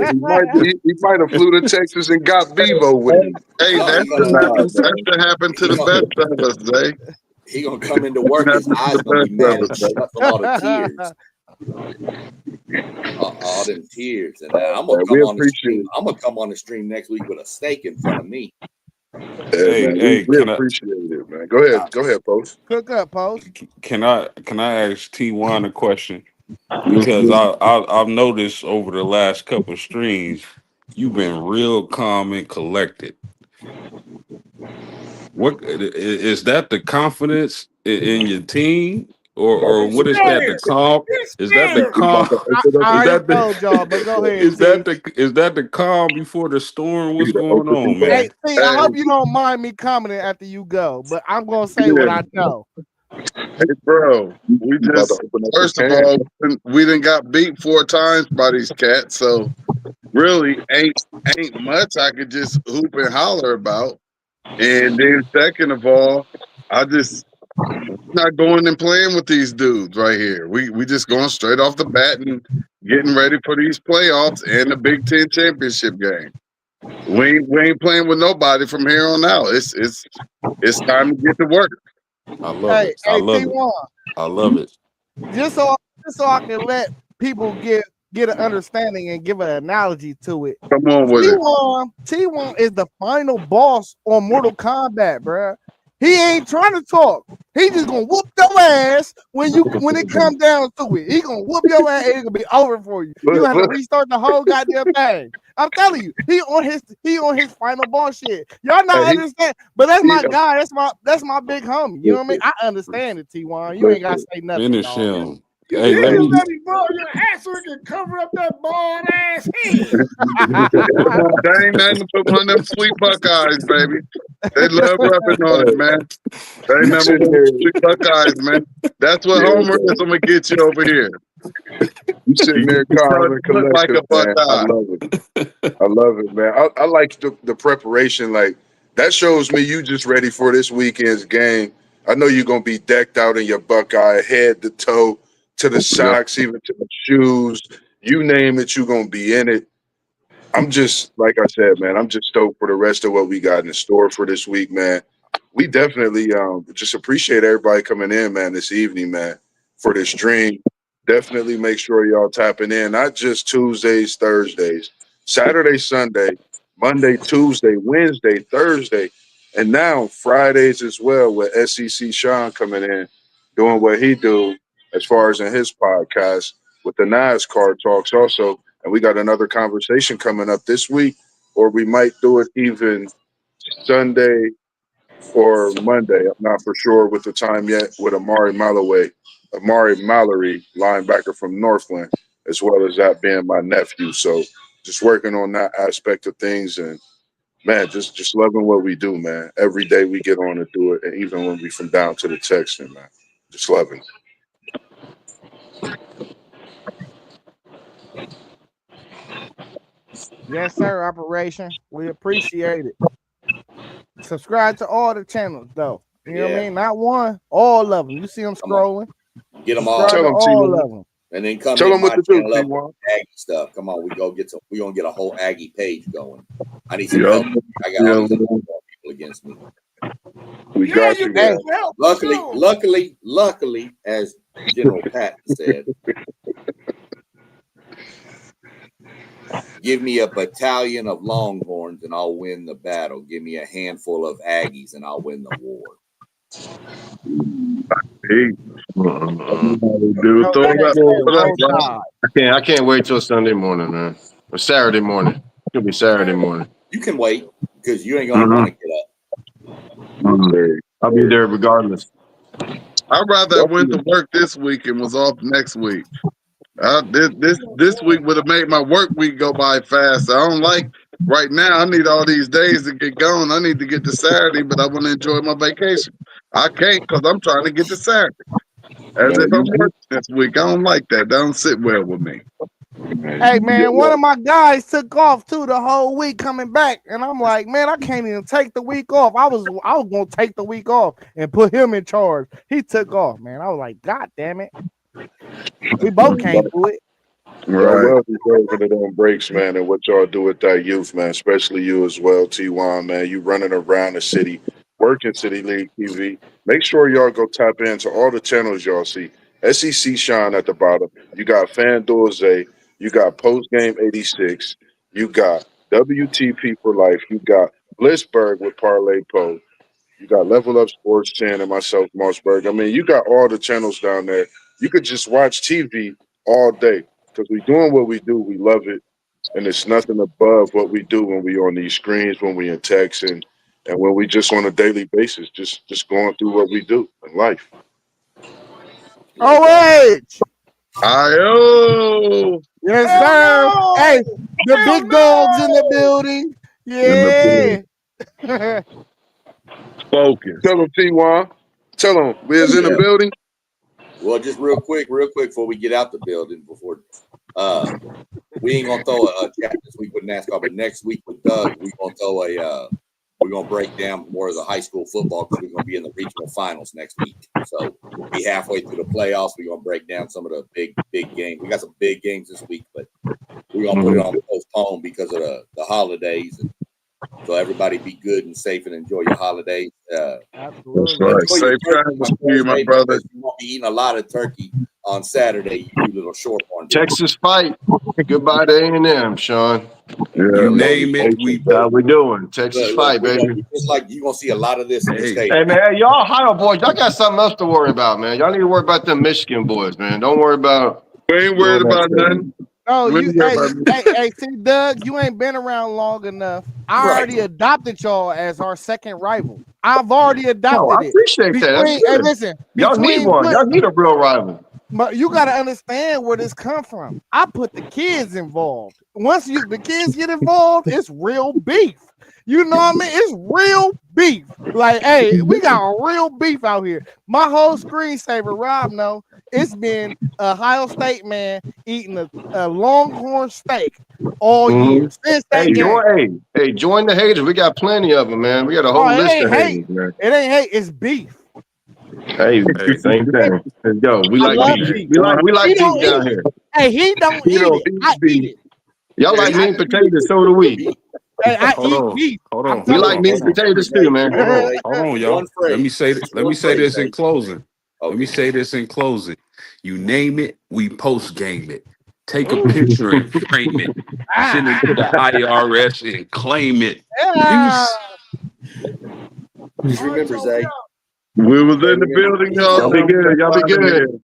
he might have flew to Texas and got Bevo with him. Hey, No, that's Nah, that's man. what happened to he the gonna best of us, Zay. he gonna come into What work. His happened to eyes the gonna be best mad of us, and man? sweat all the tears. All them tears, and I'm gonna Man, we come on the appreciate stream. it. I'm gonna come on the stream next week with a steak in front of me. Yeah, Hey, man. We, hey, we appreciate it, man. Go ahead. Go ahead, Post. Cook up, post. can I ask T1 a question? Yes, Because sir. I've noticed over the last couple of streams, you've been real calm and collected. What is that the confidence in your team, or He's what is that? The scared. calm? He's Is that the scared. We about calm? to open up I Is the already that the told y'all, but go ahead, is that T. the calm before the storm? What's to going open these on, up. Hey, man? T, I Hey, hope you don't mind me commenting after you go, but I'm gonna say what yeah, I know. Hey, bro, we we about to just open up the first of can. all, we done got beat 4 times by these cats, so really ain't much I could just hoop and holler about. And then second of all, I just not going and playing with these dudes right here. We just going straight off the bat and getting ready for these playoffs and the Big Ten championship game. We ain't playing with nobody from here on out. It's time to get to work. I love Hey, it. I love it. T1, I love it. just so I can let people get an understanding and give an analogy to it. Come on with it. T1 is the final boss on Mortal Kombat, bruh. He ain't trying to talk. He just gonna whoop your ass when it comes down to it. He gonna whoop your ass and it's gonna be over for you. You gonna have to restart the whole goddamn thing. I'm telling you, he on his final ball shit. Y'all not understand, but that's my guy. That's my big homie. You know what I mean? I understand it, T1. You ain't gotta say nothing. Finish Dog. him. You Hey, need let to me. let him blow your ass so he can cover up that bald ass head. They ain't nothing but one of them sweet Buckeyes, baby. They love rubbing on it, man. They number one sweet Buckeyes, man. That's what homerism will get you over here. You sitting there calm and Look like collected, a man. I Buckeye. love it. I love it, man. I like the preparation. Like that shows me you just ready for this weekend's game. I know you're gonna be decked out in your Buckeye head to toe, to the socks, even to the shoes. You name it, you're gonna be in it. I'm just like I said, man. I'm just stoked for the rest of what we got in store for this week, man. We definitely just appreciate everybody coming in, man, this evening, man, for this stream. Definitely make sure y'all tapping in, not just Tuesdays, Thursdays, Saturday, Sunday, Monday, Tuesday, Wednesday, Thursday, and now Fridays as well with SEC Sean coming in, doing what he do as far as in his podcast with the NASCAR talks also. And we got another conversation coming up this week, or we might do it even Sunday or Monday. I'm not for sure with the time yet with Amari Mallory, linebacker from Northland, as well as that being my nephew. So just working on that aspect of things and man, just loving what we do, man. Every day we get on to do it, and even when we from down to the Texan, man. Just loving it. Yes, sir, operation. We appreciate it. Subscribe to all the channels, though. You know what I mean? Not one, all of them. You see them scrolling. Get them all. Subscribe Tell to them, all T1. of them. And then come Tell hit them what my to do, channel up with T1. Aggie stuff. Come on, we're gonna get a whole Aggie page going. I need some Yep. help. I got all these people against me. We Yeah, got you you, need man. help. Luckily, as General Patton said, give me a battalion of Longhorns and I'll win the battle. Give me a handful of Aggies and I'll win the war. Hey, dude, Coach throw K that said, up, roll bro. tide. I can't wait till Sunday morning, man. Or Saturday morning. It'll be Saturday morning. You can wait because you ain't gonna want to get up. I'll be there regardless. I'd rather I went to work this week and was off next week. This week would have made my work week go by fast. I don't like right now. I need all these days to get going. I need to get to Saturday, but I want to enjoy my vacation. I can't because I'm trying to get to Saturday. As if I'm working this week. I don't like that. That don't sit well with me. Hey, man, one of my guys took off, too, the whole week coming back. And I'm like, man, I can't even take the week off. I was going to take the week off and put him in charge. He took off, man. I was like, God damn it. We both can't do it. Y'all well deserved for them breaks, man, and what y'all do with that youth, man, especially you as well, T1, man. You running around the city, working City League TV. Make sure y'all go tap into all the channels y'all see. SEC Shine at the bottom. You got FanDuel Zay. You got Post Game 86. You got WTP for Life. You got Blissberg with Parlay Poe. You got Level Up Sports 10 and myself, Mossberg. I mean, you got all the channels down there. You could just watch TV all day because we doing what we do. We love it. And it's nothing above what we do when we on these screens, when we in text, and when we just on a daily basis, just going through what we do in life. OH! Ayo! Yes, Hell sir. no! Hey, the Hell big dogs in the no! building. In the Yeah. focus. Tell them, T1. Tell them, we is in the Yeah. building. Well, just real quick before we get out the building, we ain't gonna throw a chat this week with NASCAR, but next week with Doug, we're gonna break down more of the high school football because we're gonna be in the regional finals next week. So we'll be halfway through the playoffs. We're gonna break down some of the big games. We got some big games this week, but we're gonna put it on postpone because of the holidays. And so everybody be good and safe and enjoy your holidays. That's right. Enjoy your Safe turkey travels on to you, my Thursday brother. because you won't be eating a lot of turkey on Saturday, you little short-horn. Texas fight. Goodbye to A&M, Sean. You name it, we How we doing? Texas fight, baby. It's like you're gonna see a lot of this in the state. Hey man, y'all Ohio boys, y'all got something else to worry about, man. Y'all need to worry about them Michigan boys, man. Don't worry about. We ain't worried about nothing. No, We you ain't worried about nothing. hey, see, Doug, you ain't been around long enough. I already adopted y'all as our second rival. I've already adopted I appreciate it. that. Hey, listen, y'all need one. Y'all need a real rival. But you got to understand where this come from. I put the kids involved. Once the kids get involved, it's real beef. You know what I mean? It's real beef. Like, hey, we got a real beef out here. My whole screensaver, Rob, know it's been Ohio State man eating a Longhorn steak all year since that game. Join the haters. We got plenty of them, man. We got a whole list of haters, man. It ain't hate. It's beef. Hey, same thing. Let's go. We like beef. We like beef down here. Hey, he don't eat it. I eat it. Y'all like meat and potatoes, so do we. Hey, I eat beef. Hold on. We like meat and potatoes too, man. Hold on, y'all. Let me say this in closing. Let me say this in closing. You name it, we post game it. Take a picture and frame it. Send it to the IRS and claim it. Just remember, Zay. We was in the building, y'all. Y'all be good. Y'all be good.